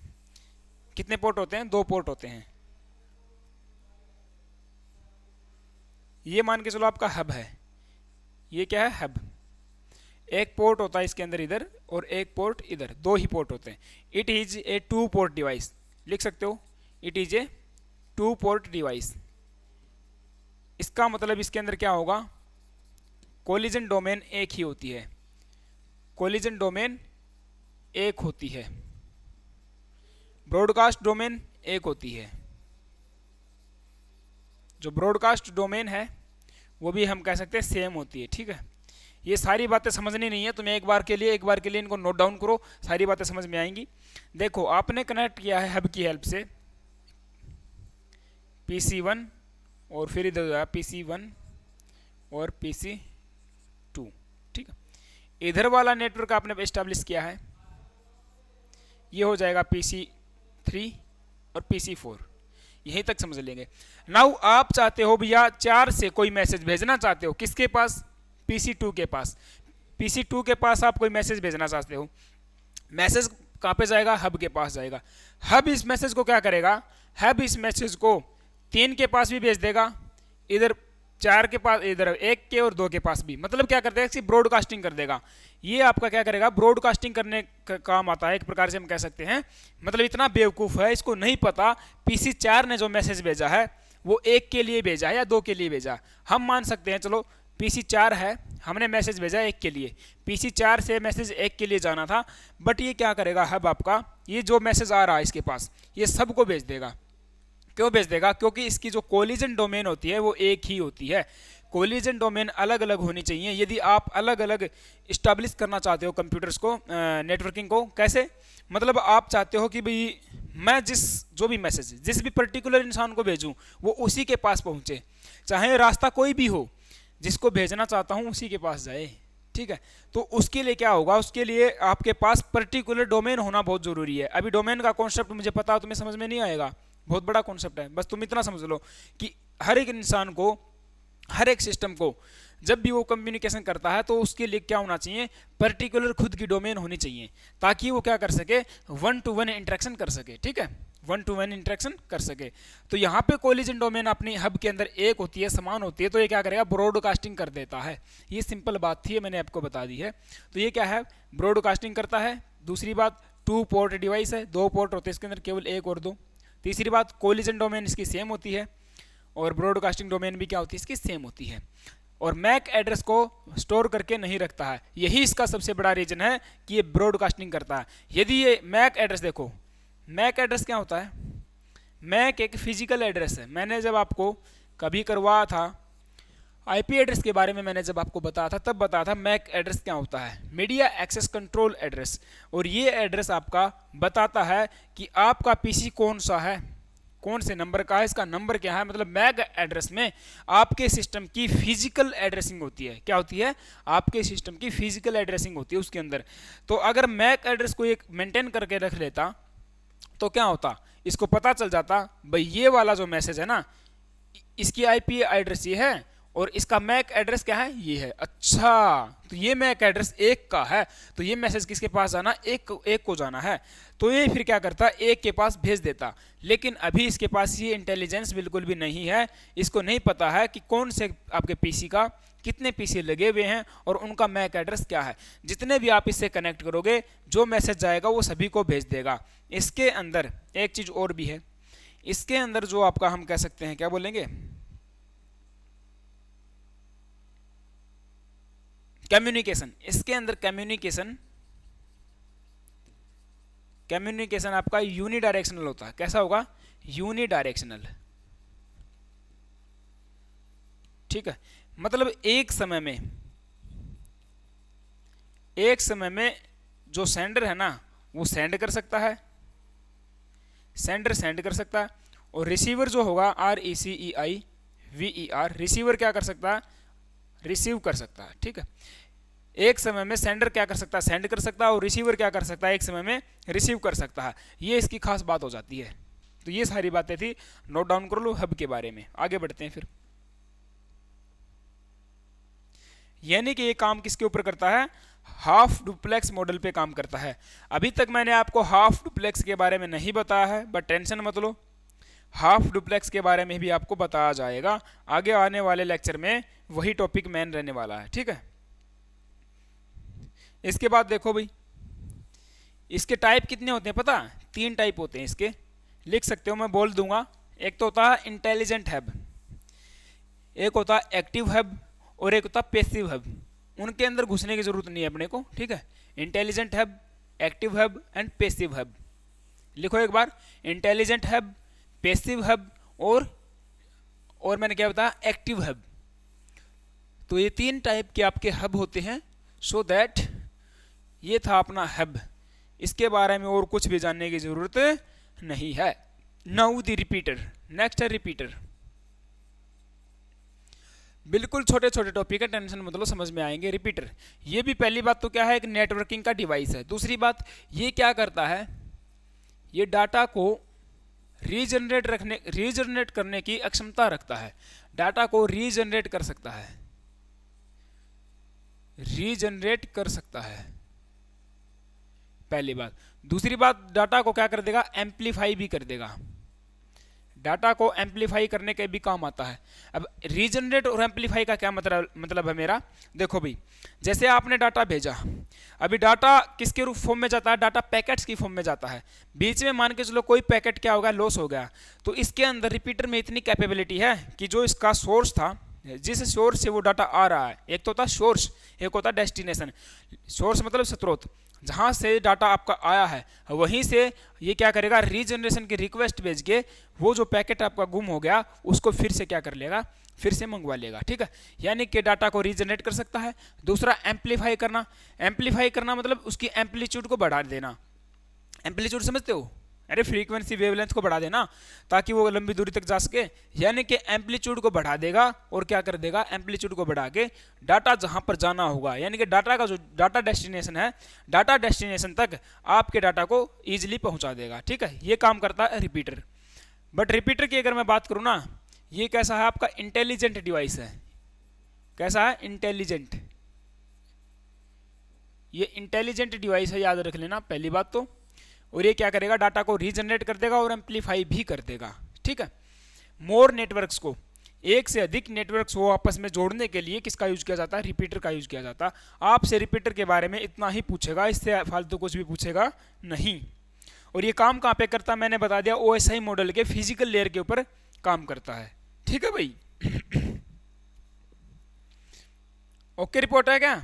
कितने पोर्ट होते हैं, 2 पोर्ट होते हैं। ये मान के चलो आपका हब है, ये क्या है, हब। एक पोर्ट होता है इसके अंदर इधर, और एक पोर्ट इधर, 2 ही पोर्ट होते हैं। It is A 2 port device, लिख सकते हो, it is A 2 port device. इसका मतलब इसके अंदर क्या होगा, कोलिजन डोमेन एक ही होती है, कोलिजन डोमेन एक होती है, ब्रॉडकास्ट डोमेन एक होती है। जो ब्रॉडकास्ट डोमेन है वो भी हम कह सकते हैं सेम होती है। ठीक है, ये सारी बातें समझनी नहीं है तुम्हें, एक बार के लिए इनको नोट डाउन करो, सारी बातें समझ में आएंगी। देखो आपने कनेक्ट किया है हब की हेल्प से PC1, और फिर इधर जाए PC1 और PC2। ठीक है, इधर वाला नेटवर्क आपने एस्टेब्लिश किया है, ये हो जाएगा PC3 और PC4, यहीं तक समझ लेंगे। नाउ आप चाहते हो भैया 4 से कोई मैसेज भेजना चाहते हो, किसके पास, PC2 के पास। PC2 के पास आप कोई मैसेज भेजना चाहते हो, मैसेज कहाँ पे जाएगा, हब के पास जाएगा। हब इस मैसेज को क्या करेगा, हब इस मैसेज को 3 के पास भी भेज देगा, इधर 4 के पास, इधर 1 के और 2 के पास भी, मतलब क्या कर देगा, ब्रॉडकास्टिंग कर देगा। ये आपका क्या करेगा, ब्रॉडकास्टिंग करने का काम आता है, एक प्रकार से हम कह सकते हैं। मतलब इतना बेवकूफ़ है, इसको नहीं पता PC4 ने जो मैसेज भेजा है वो 1 के लिए भेजा है या 2 के लिए भेजा। हम मान सकते हैं, चलो PC4 है, हमने मैसेज भेजा 1 के लिए, PC4 से मैसेज 1 के लिए जाना था, बट ये क्या करेगा, हब आपका ये जो मैसेज आ रहा है इसके पास, ये सबको भेज देगा। क्यों भेज देगा, क्योंकि इसकी जो कोलिजन डोमेन होती है वो एक ही होती है। कोलिजन डोमेन अलग अलग होनी चाहिए। यदि आप अलग अलग इस्टेब्लिश करना चाहते हो कंप्यूटर्स को, नेटवर्किंग को, कैसे, मतलब आप चाहते हो कि भाई मैं जो भी मैसेज जिस भी पर्टिकुलर इंसान को भेजूं वो उसी के पास पहुंचे, चाहे रास्ता कोई भी हो, जिसको भेजना चाहता हूं उसी के पास जाए। ठीक है, तो उसके लिए क्या होगा, उसके लिए आपके पास पर्टिकुलर डोमेन होना बहुत ज़रूरी है। अभी डोमेन का कॉन्सेप्ट मुझे पता हो, तुम्हें समझ में नहीं आएगा, बहुत बड़ा कॉन्सेप्ट है। बस तुम इतना समझ लो कि हर एक इंसान को, हर एक सिस्टम को जब भी वो कम्युनिकेशन करता है तो उसके लिए क्या होना चाहिए, पर्टिकुलर खुद की डोमेन होनी चाहिए, ताकि वो क्या कर सके, 1 to 1 इंटरेक्शन कर सके। ठीक है, 1 to 1 इंटरेक्शन कर सके। तो यहाँ पे कोलिजन डोमेन अपनी हब के अंदर एक होती है, समान होती है, तो ये क्या करेगा, ब्रॉडकास्टिंग कर देता है। ये सिंपल बात थी, मैंने आपको बता दी है। तो ये क्या है, ब्रॉडकास्टिंग करता है। दूसरी बात, 2 पोर्ट डिवाइस है, 2 पोर्ट होते हैं इसके अंदर, केवल 1 और 2। तीसरी बात, कोलिजन डोमेन इसकी सेम होती है, और ब्रॉडकास्टिंग डोमेन भी क्या होती है, इसकी सेम होती है। और मैक एड्रेस को स्टोर करके नहीं रखता है, यही इसका सबसे बड़ा रीजन है कि ये ब्रॉडकास्टिंग करता है। यदि ये मैक एड्रेस, देखो मैक एड्रेस क्या होता है, मैक एक फिजिकल एड्रेस है। मैंने जब आपको कभी करवाया था आईपी एड्रेस के बारे में, मैंने जब आपको बताया था तब बताया था मैक एड्रेस क्या होता है, मीडिया एक्सेस कंट्रोल एड्रेस। और ये एड्रेस आपका बताता है कि आपका पीसी कौन सा है, कौन से नंबर का है, इसका नंबर क्या है। मतलब मैक एड्रेस में आपके सिस्टम की फिजिकल एड्रेसिंग होती है। क्या होती है, आपके सिस्टम की फिजिकल एड्रेसिंग होती है उसके अंदर। तो अगर मैक एड्रेस को एक मेंटेन करके रख लेता तो क्या होता, इसको पता चल जाता भाई ये वाला जो मैसेज है ना, इसकी आईपी एड्रेस ये है और इसका मैक एड्रेस क्या है, ये है। अच्छा, तो ये मैक एड्रेस 1 का है, तो ये मैसेज किसके पास जाना, एक को जाना है। तो ये फिर क्या करता, 1 के पास भेज देता। लेकिन अभी इसके पास ये इंटेलिजेंस बिल्कुल भी नहीं है, इसको नहीं पता है कि कौन से आपके पीसी का कितने पीसी लगे हुए हैं और उनका मैक एड्रेस क्या है। जितने भी आप इससे कनेक्ट करोगे जो मैसेज जाएगा वो सभी को भेज देगा। इसके अंदर एक चीज़ और भी है, इसके अंदर जो आपका हम कह सकते हैं क्या बोलेंगे, कम्युनिकेशन। इसके अंदर कम्युनिकेशन आपका यूनिडायरेक्शनल होता है। कैसा होगा? यूनिडायरेक्शनल। ठीक है, मतलब एक समय में जो सेंडर है ना वो सेंड कर सकता है, सेंडर सेंड कर सकता है, और रिसीवर जो होगा RECEIVER, रिसीवर क्या कर सकता है? रिसीव कर सकता है। ठीक है, एक समय में सेंडर क्या कर सकता है? सेंड कर सकता है, और रिसीवर क्या कर सकता है? एक समय में रिसीव कर सकता है। ये इसकी खास बात हो जाती है। तो ये सारी बातें थी, नोट डाउन कर लो हब के बारे में। आगे बढ़ते हैं फिर। यानी कि ये काम किसके ऊपर करता है? हाफ डुप्लेक्स मॉडल पे काम करता है। अभी तक मैंने आपको हाफ डुप्लेक्स के बारे में नहीं बताया है, बट टेंशन मत लो, हाफ डुप्लेक्स के बारे में भी आपको बताया जाएगा। आगे आने वाले लेक्चर में वही टॉपिक मेन रहने वाला है। ठीक है, इसके बाद देखो भाई, इसके टाइप कितने होते हैं पता? 3 टाइप होते हैं इसके, लिख सकते हो, मैं बोल दूंगा। एक तो होता है इंटेलिजेंट हब, एक होता है एक्टिव हब, और एक होता है पैसिव हब। उनके अंदर घुसने की जरूरत नहीं है अपने को। ठीक है, intelligent hub, active hub and passive hub. लिखो एक बार, इंटेलिजेंट हब, पैसिव हब और मैंने क्या बताया? Active hub. तो ये 3 टाइप के आपके हब होते हैं। सो दैट ये था अपना हब, इसके बारे में और कुछ भी जानने की जरूरत नहीं है। नाउ द रिपीटर, नेक्स्ट है रिपीटर। बिल्कुल छोटे छोटे टॉपिक है, टेंशन मतलब समझ में आएंगे। रिपीटर, ये भी पहली बात तो क्या है? एक नेटवर्किंग का डिवाइस है। दूसरी बात, ये क्या करता है? ये डाटा को रीजनरेट करने की अक्षमता रखता है। डाटा को रीजनरेट कर सकता है, रीजनरेट कर सकता है, पहली बात। दूसरी बात, डाटा को क्या कर देगा? एम्पलीफाई भी कर देगा। डाटा को एम्पलीफाई करने के भी काम आता है। अब रीजनरेट और एम्पलीफाई का क्या मतलब है मेरा? देखो भाई, जैसे आपने डाटा भेजा, अभी डाटा किसके रूप फॉर्म में जाता है? डाटा पैकेट्स की फॉर्म में जाता है। बीच में मान के चलो कोई पैकेट क्या होगा? लॉस हो गया। तो इसके अंदर रिपीटर में इतनी कैपेबिलिटी है कि जो इसका सोर्स था, जिस सोर्स से वो डाटा आ रहा है, एक तो होता सोर्स, एक होता डेस्टिनेशन। सोर्स मतलब स्रोत, जहाँ से डाटा आपका आया है वहीं से ये क्या करेगा? रीजनरेशन की रिक्वेस्ट भेज के वो जो पैकेट आपका गुम हो गया उसको फिर से क्या कर लेगा? फिर से मंगवा लेगा। ठीक है, यानी कि डाटा को रीजनरेट कर सकता है। दूसरा, एम्पलीफाई करना। एम्पलीफाई करना मतलब उसकी एम्पलीट्यूड को बढ़ा देना। एम्पलीट्यूड समझते हो? अरे फ्रीक्वेंसी वेवलेंथ को बढ़ा देना ताकि वो लंबी दूरी तक जा सके। यानी कि एम्पलीट्यूड को बढ़ा देगा और क्या कर देगा? एम्पलीट्यूड को बढ़ा के डाटा जहां पर जाना होगा, यानी कि डाटा का जो डाटा डेस्टिनेशन है, डाटा डेस्टिनेशन तक आपके डाटा को ईजिली पहुंचा देगा। ठीक है, ये काम करता है रिपीटर। बट रिपीटर की अगर मैं बात करूँ ना, ये कैसा है? आपका इंटेलिजेंट डिवाइस है। कैसा है? इंटेलिजेंट। ये इंटेलिजेंट डिवाइस है, याद रख लेना पहली बात तो। और ये क्या करेगा? डाटा को रीजनरेट कर देगा और एम्पलीफाई भी कर देगा। ठीक है, मोर नेटवर्क्स को, एक से अधिक नेटवर्क्स को आपस में जोड़ने के लिए किसका यूज किया जाता है? रिपीटर का यूज किया जाता है। आपसे रिपीटर के बारे में इतना ही पूछेगा, इससे फालतू कुछ भी पूछेगा नहीं। और ये काम कहाँ पे करता है? मैंने बता दिया, OSI मॉडल के फिजिकल लेयर के ऊपर काम करता है। ठीक है भाई, ओके रिपोर्ट है क्या?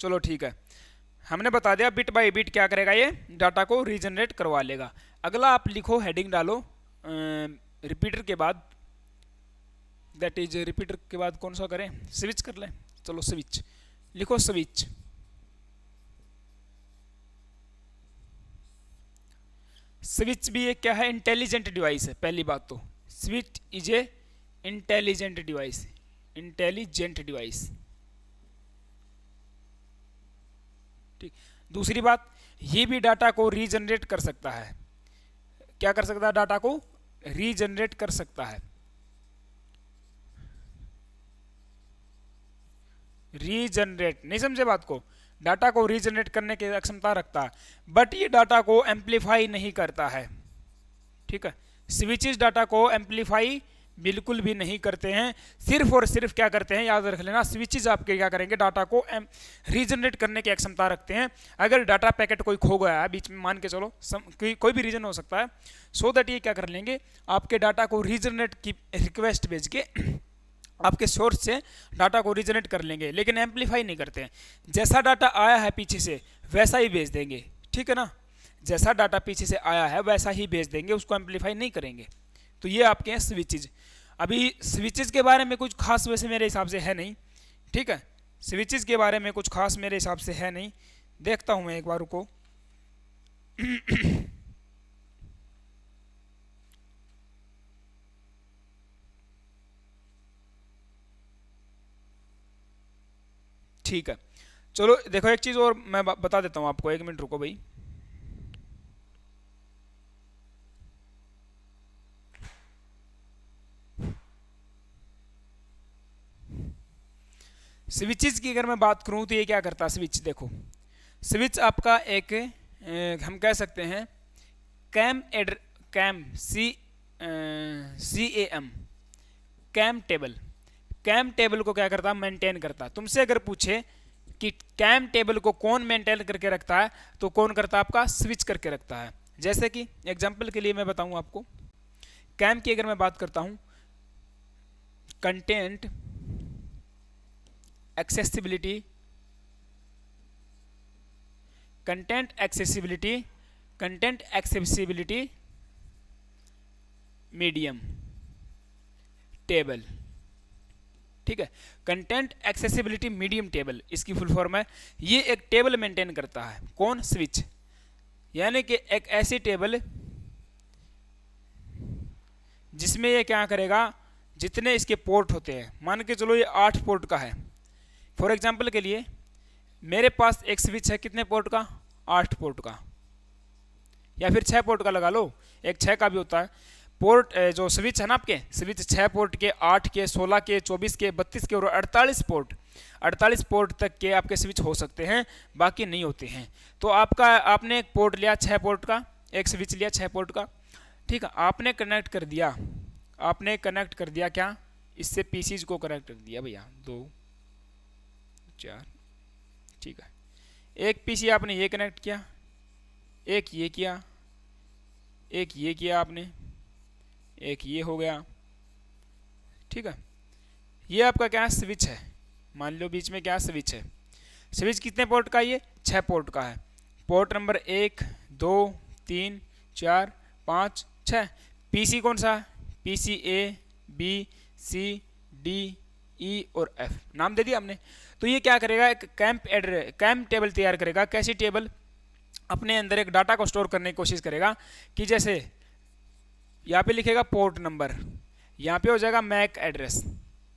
चलो ठीक है, हमने बता दिया बिट बाय बिट क्या करेगा, ये डाटा को रीजनरेट करवा लेगा। अगला आप लिखो, हेडिंग डालो रिपीटर के बाद, दैट इज रिपीटर के बाद कौन सा करें? स्विच कर लें। चलो स्विच लिखो, स्विच। स्विच भी एक क्या है? इंटेलिजेंट डिवाइस है। पहली बात तो switch is a intelligent device, intelligent device. ठीक, दूसरी बात, ये भी डाटा को रीजनरेट कर सकता है। क्या कर सकता है? डाटा को रीजनरेट कर सकता है। रीजनरेट, नहीं समझे बात को? डाटा को रीजनरेट करने की क्षमता रखता है, बट ये डाटा को एम्पलीफाई नहीं करता है। ठीक है, स्विचेस डाटा को एम्पलीफाई बिल्कुल भी नहीं करते हैं। सिर्फ और सिर्फ क्या करते हैं, याद रख लेना, स्विचेज आपके क्या करेंगे, डाटा को रीजनरेट करने की क्षमता रखते हैं। अगर डाटा पैकेट कोई खो गया है बीच में, मान के चलो कोई भी रीजन हो सकता है, सो दैट ये क्या कर लेंगे, आपके डाटा को रीजनरेट की रिक्वेस्ट भेज के आपके सोर्स से डाटा को रीजनरेट कर लेंगे, लेकिन एम्पलीफाई नहीं करते हैं। जैसा डाटा आया है पीछे से वैसा ही भेज देंगे, ठीक है ना, जैसा डाटा पीछे से आया है वैसा ही भेज देंगे, उसको एम्पलीफाई नहीं करेंगे। तो ये आपके हैं स्विचेज। अभी स्विचेज के बारे में कुछ खास वैसे मेरे हिसाब से है नहीं, ठीक है, स्विचेज के बारे में कुछ खास मेरे हिसाब से है नहीं। देखता हूं मैं एक बार, रुको। ठीक है, चलो देखो एक चीज और मैं बता देता हूं आपको, 1 मिनट रुको भाई। स्विचेस की अगर मैं बात करूं तो ये क्या करता है स्विच, देखो स्विच आपका एक हम कह सकते हैं कैम CAM कैम टेबल को क्या करता है, मेंटेन करता है। तुमसे अगर पूछे कि कैम टेबल को कौन मेंटेन करके रखता है, तो कौन करता है, आपका स्विच करके रखता है। जैसे कि एग्जांपल के लिए मैं बताऊं आपको, कैम की अगर मैं बात करता हूं, कंटेंट एक्सेसिबिलिटी मीडियम टेबल, ठीक है, कंटेंट एक्सेसिबिलिटी मीडियम टेबल, इसकी फुल फॉर्म है। ये एक टेबल मेंटेन करता है, कौन, स्विच, यानी कि एक ऐसी टेबल जिसमें ये क्या करेगा, जितने इसके पोर्ट होते हैं, मान के चलो ये 8 पोर्ट का है फॉर एग्जांपल के लिए, मेरे पास एक स्विच है कितने पोर्ट का, 8 पोर्ट का, या फिर 6 पोर्ट का लगा लो, एक 6 का भी होता है पोर्ट। जो स्विच है ना आपके, स्विच 6 पोर्ट के, 8 के, 16 के, 24 के, 32 के और 48 पोर्ट तक के आपके स्विच हो सकते हैं, बाकी नहीं होते हैं। तो आपने एक पोर्ट लिया 6 पोर्ट का, एक स्विच लिया 6 पोर्ट का, ठीक है, आपने कनेक्ट कर दिया क्या, इससे पीसीज को कनेक्ट कर दिया भैया, 2 4, ठीक है, एक पीसी आपने ये कनेक्ट किया, एक ये किया, एक ये किया आपने, एक ये हो गया, ठीक है। ये आपका क्या स्विच है, मान लो बीच में क्या स्विच है। स्विच कितने पोर्ट का, ये 6 पोर्ट का है। Port number 1 2 3 4 5 6। पीसी कौन सा, PC A B C D E और F, नाम दे दिया हमने। तो ये क्या करेगा, एक कैम टेबल तैयार करेगा। कैसी टेबल, अपने अंदर एक डाटा को स्टोर करने की कोशिश करेगा, कि जैसे यहाँ पे लिखेगा पोर्ट नंबर, यहाँ पे हो जाएगा मैक एड्रेस,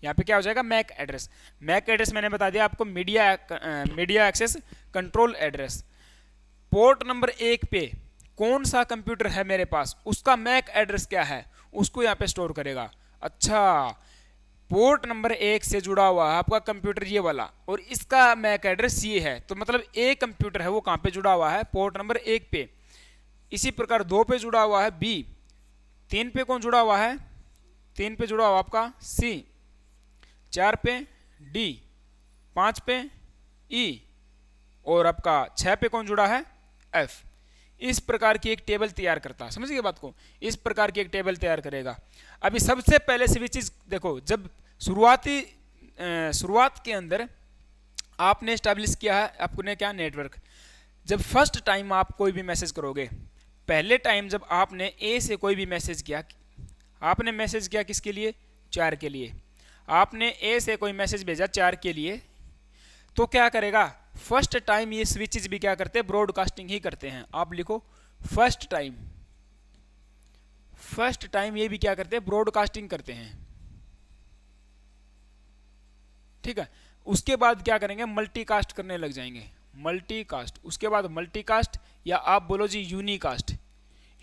यहाँ पे क्या हो जाएगा, मैक एड्रेस। मैक एड्रेस मैंने बता दिया आपको, media access control address. Port number 1 पे कौन सा कंप्यूटर है मेरे पास, उसका मैक एड्रेस क्या है, उसको यहाँ पे स्टोर करेगा। अच्छा, पोर्ट नंबर 1 से जुड़ा हुआ है आपका कंप्यूटर ये वाला, और इसका मैक एड्रेस ये है, तो मतलब एक कंप्यूटर है वो कहाँ पे जुड़ा हुआ है, पोर्ट नंबर 1 पे। इसी प्रकार 2 पे जुड़ा हुआ है B, 3 पे कौन जुड़ा हुआ है, 3 पे जुड़ा हुआ आपका C, 4 पे D, 5 पे E, और आपका 6 पे कौन जुड़ा है, F। इस प्रकार की एक टेबल तैयार करता है, समझ गए बात को, इस प्रकार की एक टेबल तैयार करेगा। अभी सबसे पहले स्विचेस देखो, जब शुरुआत के अंदर आपने एस्टैब्लिश किया है, आपने क्या, नेटवर्क। जब फर्स्ट टाइम आप कोई भी मैसेज करोगे, पहले टाइम जब आपने A से कोई भी मैसेज किया, आपने मैसेज किया किसके लिए, 4 के लिए, आपने A से कोई मैसेज भेजा 4 के लिए, तो क्या करेगा, फर्स्ट टाइम ये स्विचेस भी क्या करते हैं, ब्रॉडकास्टिंग ही करते हैं। आप लिखो फर्स्ट टाइम ये भी क्या करते हैं, ब्रॉडकास्टिंग करते हैं, ठीक है। उसके बाद क्या करेंगे, मल्टीकास्ट करने लग जाएंगे, मल्टीकास्ट। उसके बाद मल्टीकास्ट, या आप बोलो जी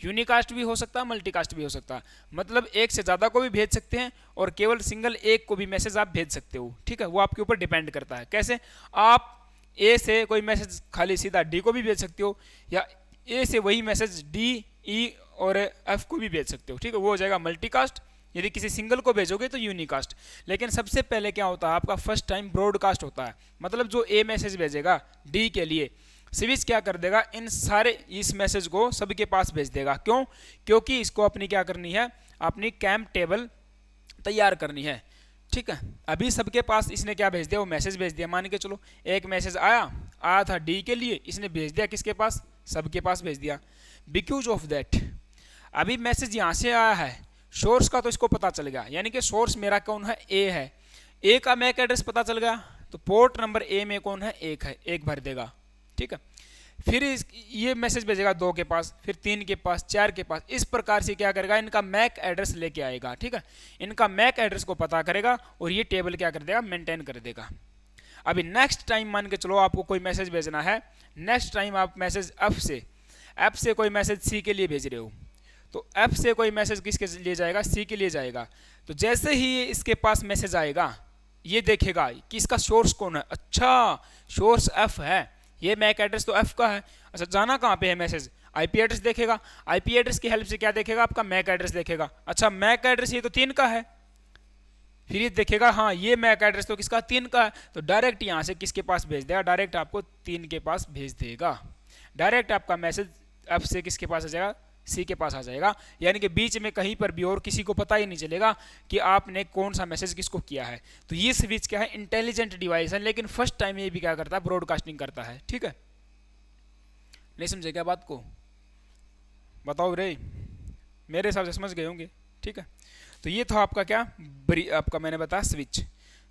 यूनिकास्ट भी हो सकता है, मल्टीकास्ट भी हो सकता है, मतलब एक से ज़्यादा को भी भेज सकते हैं, और केवल सिंगल एक को भी मैसेज आप भेज सकते हो, ठीक है। वो आपके ऊपर डिपेंड करता है, कैसे। आप A से कोई मैसेज खाली सीधा D को भी भेज सकते हो, या A से वही मैसेज D E और F को भी भेज सकते हो, ठीक है। वो हो जाएगा मल्टीकास्ट, यदि किसी सिंगल को भेजोगे तो यूनिकास्ट। लेकिन सबसे पहले क्या होता है आपका फर्स्ट टाइम ब्रॉडकास्ट होता है, मतलब जो ए मैसेज भेजेगा डी के लिए, स्विच क्या कर देगा इन सारे इस मैसेज को सबके पास भेज देगा। क्यों? क्योंकि इसको अपनी क्या करनी है, अपनी कैम टेबल तैयार करनी है। ठीक है, अभी सबके पास इसने क्या भेज दिया, वो मैसेज भेज दिया। मान के चलो एक मैसेज आया था डी के लिए, इसने भेज दिया किसके पास, सबके पास भेज दिया। बिकॉज ऑफ दैट अभी मैसेज यहाँ से आया है, सोर्स का तो इसको पता चल गया, यानी कि सोर्स मेरा कौन है, ए है। ए का मैक एड्रेस पता चल गया, तो पोर्ट नंबर ए में कौन है, एक है, एक भर देगा। ठीक है, फिर ये मैसेज भेजेगा 2 के पास, फिर 3 के पास, 4 के पास, इस प्रकार से क्या करेगा, इनका मैक एड्रेस लेके आएगा। ठीक है, इनका मैक एड्रेस को पता करेगा और ये टेबल क्या कर देगा, मेंटेन कर देगा। अभी नेक्स्ट टाइम मान के चलो आपको कोई मैसेज भेजना है, नेक्स्ट टाइम आप मैसेज एफ से कोई मैसेज सी के लिए भेज रहे हो, तो एफ से कोई मैसेज किसके लिए जाएगा, सी के लिए जाएगा। तो जैसे ही इसके पास मैसेज आएगा, ये देखेगा कि इसका सोर्स कौन है, अच्छा सोर्स एफ है, ये मैक एड्रेस तो एफ का है, अच्छा जाना कहाँ पे है मैसेज, आईपी एड्रेस देखेगा, आईपी एड्रेस की हेल्प से क्या देखेगा, आपका मैक एड्रेस देखेगा। अच्छा मैक एड्रेस ये तो 3 का है, फिर ये देखेगा हाँ ये मैक एड्रेस तो किसका, 3 का है, तो डायरेक्ट यहाँ से किसके पास भेज देगा, डायरेक्ट आपको 3 के पास भेज देगा। डायरेक्ट आपका मैसेज एफ से किसके पास आ जाएगा, सी के पास आ जाएगा। यानी कि बीच में कहीं पर भी और किसी को पता ही नहीं चलेगा कि आपने कौन सा मैसेज किसको किया है। तो ये स्विच क्या है, इंटेलिजेंट डिवाइस है, लेकिन फर्स्ट टाइम ये भी क्या करता है, ब्रॉडकास्टिंग करता है। ठीक है, नहीं समझे क्या बात को, बताओ रे, मेरे हिसाब से समझ गए होंगे। ठीक है, तो ये था आपका क्या, आपका मैंने बताया स्विच।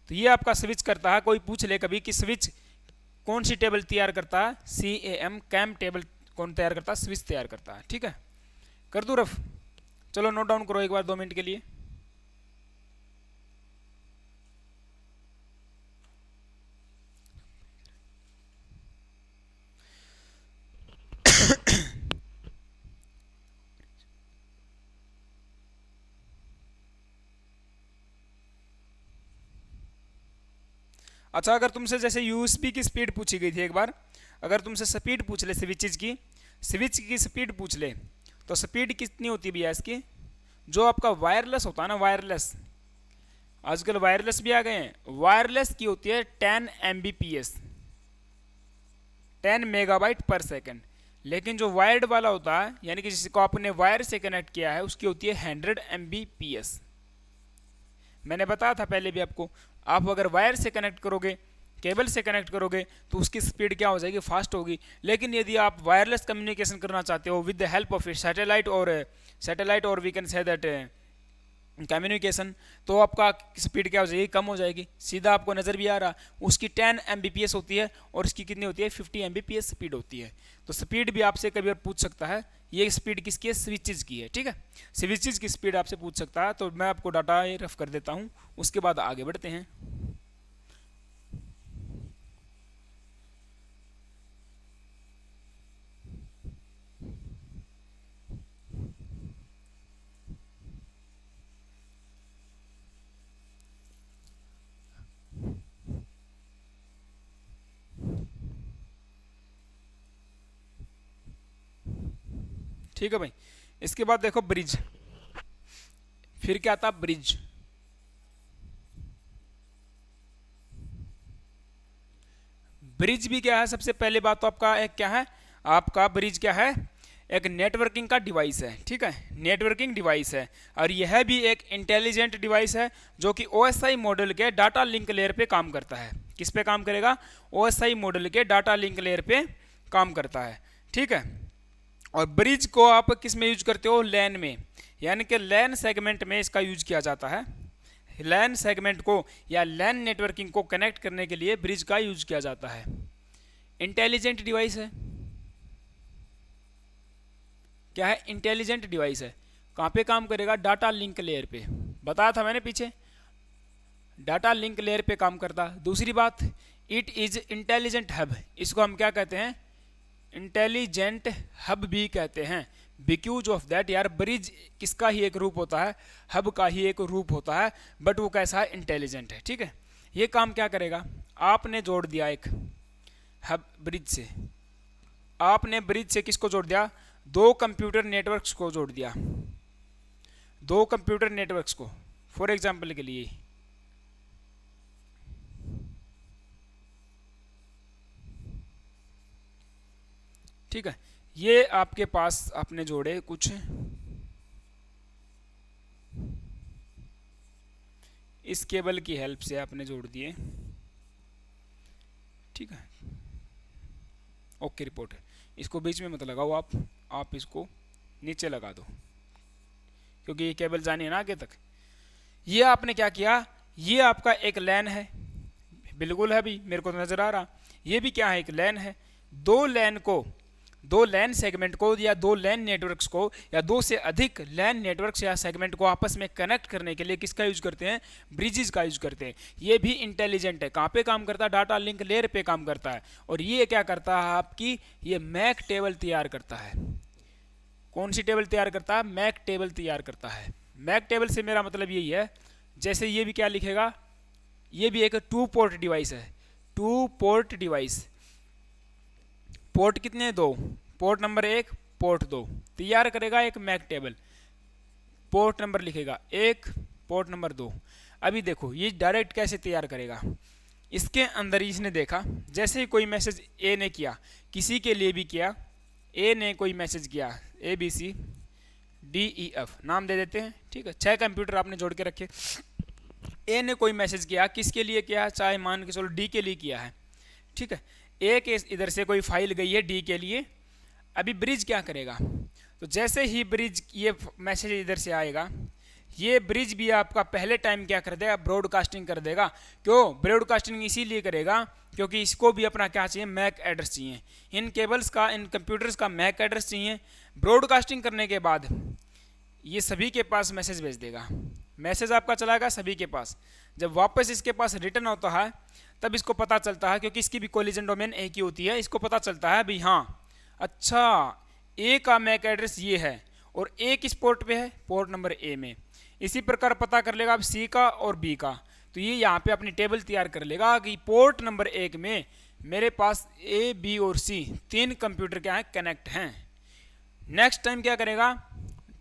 तो ये आपका स्विच करता है, कोई पूछ ले कभी कि स्विच कौन सी टेबल तैयार करता है, कैम टेबल कौन तैयार करता है, स्विच तैयार करता है। ठीक है, कर दूं रफ, चलो नोट डाउन करो एक बार 2 मिनट के लिए। अच्छा, अगर तुमसे जैसे यूएसबी की स्पीड पूछी गई थी एक बार, अगर तुमसे स्पीड पूछ ले स्विच की स्पीड पूछ ले, तो स्पीड कितनी होती है भैया इसकी, जो आपका वायरलेस होता है ना, वायरलेस, आजकल वायरलेस भी आ गए हैं, वायरलेस की होती है 10 Mbps, 10 मेगाबाइट पर सेकंड। लेकिन जो वायर्ड वाला होता है, यानी कि जिसको आपने वायर से कनेक्ट किया है, उसकी होती है 100 Mbps। मैंने बताया था पहले भी आपको, आप अगर वायर से कनेक्ट करोगे, केबल से कनेक्ट करोगे, तो उसकी स्पीड क्या हो जाएगी, फास्ट होगी। लेकिन यदि आप वायरलेस कम्युनिकेशन करना चाहते हो with the help of satellite और we can say that communication, तो आपका स्पीड क्या हो जाएगी, कम हो जाएगी। सीधा आपको नज़र भी आ रहा, उसकी 10 Mbps होती है और इसकी कितनी होती है, 50 Mbps स्पीड होती है। तो स्पीड भी आपसे कभी और पूछ सकता है, ये स्पीड किसकी है, स्विचेज की है। ठीक है, स्विचेज की स्पीड आपसे पूछ सकता है। तो मैं आपको डाटा रफ कर देता हूँ, उसके बाद आगे बढ़ते हैं। ठीक है भाई, इसके बाद देखो ब्रिज, फिर क्या था, ब्रिज। ब्रिज भी क्या है, सबसे पहले बात तो आपका एक क्या है, आपका ब्रिज क्या है, एक नेटवर्किंग का डिवाइस है। ठीक है, नेटवर्किंग डिवाइस है, और यह भी एक इंटेलिजेंट डिवाइस है जो कि OSI मॉडल के डाटा लिंक लेयर पे काम करता है। किस पे काम करेगा, OSI मॉडल के डाटा लिंक लेयर पे काम करता है। ठीक है, और ब्रिज को आप किस में यूज करते हो, लैन में, यानी कि लैन सेगमेंट में इसका यूज किया जाता है। लैन सेगमेंट को या लैन नेटवर्किंग को कनेक्ट करने के लिए ब्रिज का यूज किया जाता है। इंटेलिजेंट डिवाइस है, क्या है, इंटेलिजेंट डिवाइस है। कहाँ पे काम करेगा, डाटा लिंक लेयर पे, बताया था मैंने पीछे, डाटा लिंक लेयर पे काम करता। दूसरी बात, इट इज इंटेलिजेंट हब, इसको हम क्या कहते हैं, इंटेलिजेंट हब भी कहते हैं। बिकॉज ऑफ दैट यार, ब्रिज किसका ही एक रूप होता है, हब का ही एक रूप होता है, बट वो कैसा है, इंटेलिजेंट है। ठीक है, ये काम क्या करेगा, आपने जोड़ दिया एक हब ब्रिज से, आपने ब्रिज से किसको जोड़ दिया, 2 कंप्यूटर नेटवर्क्स को जोड़ दिया। दो कंप्यूटर नेटवर्क्स को, फॉर एग्जांपल के लिए ठीक है, ये आपके पास आपने जोड़े कुछ इस केबल की हेल्प से आपने जोड़ दिए, ठीक है। ओके रिपोर्ट है, इसको बीच में मत लगाओ आप इसको नीचे लगा दो, क्योंकि ये केबल जानी है ना आगे तक। ये आपने क्या किया, ये आपका एक लैन है, बिल्कुल है अभी मेरे को तो नजर आ रहा, ये भी क्या है, एक लैन है। दो लैन सेगमेंट को या दो लैन नेटवर्क्स को या दो से अधिक लैन नेटवर्क्स या सेगमेंट को आपस में कनेक्ट करने के लिए किसका यूज करते हैं, ब्रिजेस का यूज करते हैं। ये भी इंटेलिजेंट है, कहाँ पे काम करता है, डाटा लिंक लेयर पे काम करता है। और ये क्या करता है आपकी, ये मैक टेबल तैयार करता है। कौन सी टेबल तैयार करता है, मैक टेबल तैयार करता है। मैक टेबल से मेरा मतलब यही है, जैसे ये भी क्या लिखेगा, ये भी एक 2 पोर्ट डिवाइस है, 2 पोर्ट डिवाइस। पोर्ट कितने हैं, 2, पोर्ट नंबर 1 पोर्ट 2 तैयार करेगा एक मैक टेबल। पोर्ट नंबर लिखेगा 1, पोर्ट नंबर 2। अभी देखो ये डायरेक्ट कैसे तैयार करेगा, इसके अंदर इसने देखा, जैसे ही कोई मैसेज ए ने किया, किसी के लिए भी किया, ए ने कोई मैसेज किया, ABCDEF नाम दे देते हैं, ठीक है। 6 कंप्यूटर आपने जोड़ के रखे। ए ने कोई मैसेज किया, किसके लिए किया, चाहे मान के चलो डी के लिए किया है, ठीक है। ए के इधर से कोई फाइल गई है डी के लिए। अभी ब्रिज क्या करेगा, तो जैसे ही ब्रिज ये मैसेज इधर से आएगा, ये ब्रिज भी आपका पहले टाइम क्या कर देगा, ब्रॉडकास्टिंग कर देगा। क्यों ब्रॉडकास्टिंग इसीलिए करेगा, क्योंकि इसको भी अपना क्या चाहिए, मैक एड्रेस चाहिए। इन केबल्स का, इन कंप्यूटर्स का मैक एड्रेस चाहिए। ब्रॉडकास्टिंग करने के बाद ये सभी के पास मैसेज भेज देगा, मैसेज आपका चलाएगा सभी के पास। जब वापस इसके पास रिटर्न होता है तब इसको पता चलता है, क्योंकि इसकी भी कोलिजन डोमेन एक ही होती है, इसको पता चलता है भाई हाँ अच्छा ए का मैक एड्रेस ये है और ए किस पोर्ट पे है, पोर्ट नंबर ए में। इसी प्रकार पता कर लेगा अब सी का और बी का, तो ये यहाँ पे अपनी टेबल तैयार कर लेगा कि पोर्ट नंबर 1 में मेरे पास ए बी और सी 3 कंप्यूटर क्या है, कनेक्ट हैं। नेक्स्ट टाइम क्या करेगा,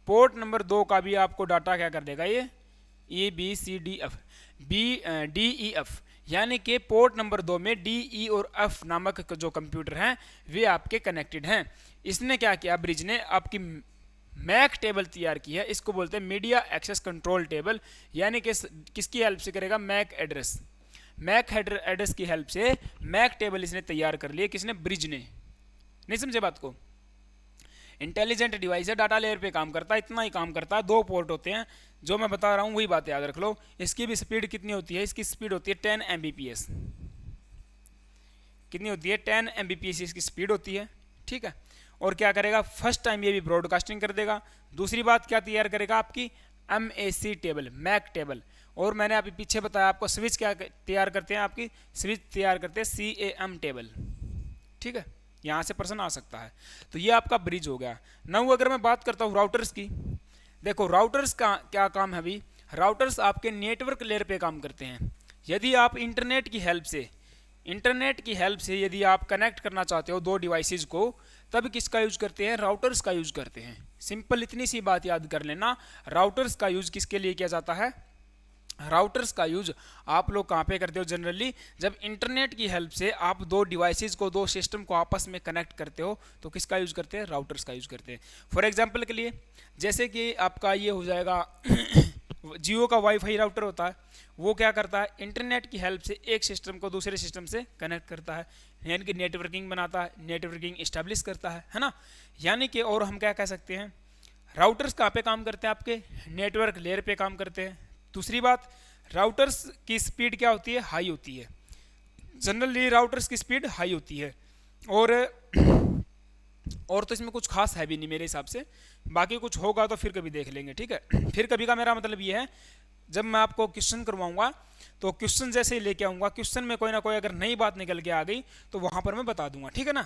पोर्ट नंबर 2 का भी आपको डाटा क्या कर देगा, ये ABCDF DEF, यानी कि पोर्ट नंबर 2 में DE और F नामक जो कंप्यूटर हैं वे आपके कनेक्टेड हैं। इसने क्या किया, ब्रिज ने आपकी मैक टेबल तैयार की है, इसको बोलते हैं मीडिया एक्सेस कंट्रोल टेबल, यानी कि किसकी हेल्प से करेगा, मैक एड्रेस। मैक एड्रेस की हेल्प से मैक टेबल इसने तैयार कर लिए, किसने, ब्रिज ने। नहीं समझे बात को, इंटेलिजेंट डिवाइस है, डाटा लेयर पे काम करता है, इतना ही काम करता है। 2 पोर्ट होते हैं, जो मैं बता रहा हूँ वही बात याद रख लो। इसकी भी स्पीड कितनी होती है, इसकी स्पीड होती है 10 Mbps। कितनी होती है, 10 Mbps इसकी स्पीड होती है, ठीक है। और क्या करेगा, फर्स्ट टाइम ये भी ब्रॉडकास्टिंग कर देगा। दूसरी बात क्या तैयार करेगा, आपकी MAC टेबल, मैक टेबल। और मैंने अभी पीछे बताया आपको स्विच क्या तैयार करते हैं, आपकी स्विच तैयार करते हैं CAM टेबल, ठीक है। यहाँ से प्रश्न आ सकता है। तो ये आपका ब्रिज हो गया। नाउ अगर मैं बात करता हूँ राउटर्स की, देखो राउटर्स का क्या काम है, अभी राउटर्स आपके नेटवर्क लेयर पे काम करते हैं। यदि आप इंटरनेट की हेल्प से यदि आप कनेक्ट करना चाहते हो 2 डिवाइसेस को, तब किसका यूज करते हैं, राउटर्स का यूज करते हैं। सिंपल इतनी सी बात याद कर लेना, राउटर्स का यूज किसके लिए किया जाता है, राउटर्स का यूज आप लोग कहाँ पे करते हो, जनरली जब इंटरनेट की हेल्प से आप 2 डिवाइसेस को, 2 सिस्टम को आपस में कनेक्ट करते हो, तो किसका यूज करते हैं, राउटर्स का यूज करते हैं। फॉर एग्जांपल के लिए जैसे कि आपका ये हो जाएगा जियो का वाईफाई राउटर होता है, वो क्या करता है, इंटरनेट की हेल्प से एक सिस्टम को दूसरे सिस्टम से कनेक्ट करता है, यानी कि नेटवर्किंग बनाता है, नेटवर्किंग इस्टेब्लिश करता है ना। यानी कि और हम क्या कह सकते हैं, राउटर्स कहाँ पे काम करते हैं, आपके नेटवर्क लेयर पे काम करते हैं। दूसरी बात, राउटर्स की स्पीड क्या होती है, हाई होती है। जनरली राउटर्स की स्पीड हाई होती है। और तो इसमें कुछ खास है भी नहीं मेरे हिसाब से, बाकी कुछ होगा तो फिर कभी देख लेंगे, ठीक है। फिर कभी का मेरा मतलब ये है, जब मैं आपको क्वेश्चन करवाऊंगा तो क्वेश्चन जैसे ही लेके आऊँगा, क्वेश्चन में कोई ना कोई अगर नई बात निकल के आ गई तो वहाँ पर मैं बता दूंगा, ठीक है ना।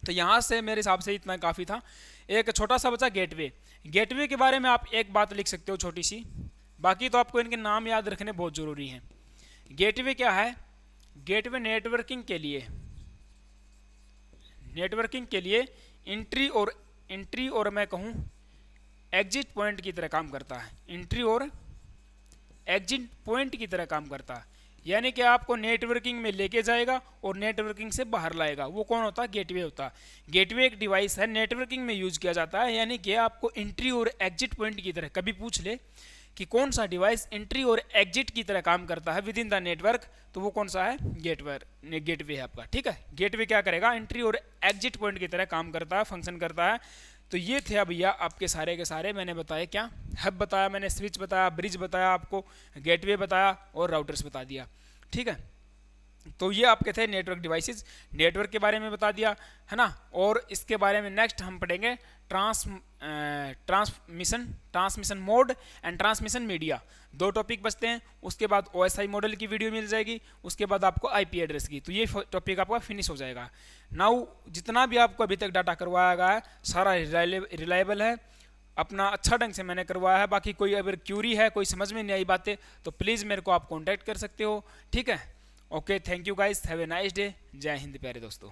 तो यहाँ से मेरे हिसाब से इतना काफ़ी था। एक छोटा सा बचा गेटवे। गेटवे के बारे में आप एक बात लिख सकते हो छोटी सी, बाकी तो आपको इनके नाम याद रखने बहुत ज़रूरी हैं। गेटवे क्या है, गेटवे नेटवर्किंग के लिए एंट्री और मैं कहूँ एग्जिट पॉइंट की तरह काम करता है, एंट्री और एग्जिट पॉइंट की तरह काम करता है। यानी कि आपको नेटवर्किंग में लेके जाएगा और नेटवर्किंग से बाहर लाएगा। वो कौन होता है? गेटवे होता है। गेटवे एक डिवाइस है, नेटवर्किंग में यूज किया जाता है। यानी कि आपको एंट्री और एग्जिट पॉइंट की तरह, कभी पूछ ले कि कौन सा डिवाइस एंट्री और एग्जिट की तरह काम करता है विद इन द नेटवर्क, तो वो कौन सा है? गेटवे है आपका। ठीक है, गेटवे क्या करेगा? एंट्री और एग्जिट पॉइंट की तरह काम करता है, फंक्शन करता है। तो ये थे भैया आपके सारे के सारे मैंने बताए। क्या? हब बताया मैंने, स्विच बताया, ब्रिज बताया आपको, गेटवे बताया और राउटर्स बता दिया। ठीक है, तो ये आपके थे नेटवर्क डिवाइसेस। नेटवर्क के बारे में बता दिया है ना। और इसके बारे में नेक्स्ट हम पढ़ेंगे transmission mode and transmission media. 2 topic बचते हैं। उसके बाद OSI मॉडल की वीडियो मिल जाएगी, उसके बाद आपको IP एड्रेस की। तो ये टॉपिक आपका फिनिश हो जाएगा। नाउ जितना भी आपको अभी तक डाटा करवाया गया है सारा रिलायबल है, अपना अच्छा ढंग से मैंने करवाया है। बाकी कोई अगर क्यूरी है, कोई समझ में नहीं आई बातें, तो प्लीज़ मेरे को आप कॉन्टैक्ट कर सकते हो। ठीक है, okay, thank you guys, have a nice day. जय हिंद प्यारे दोस्तों।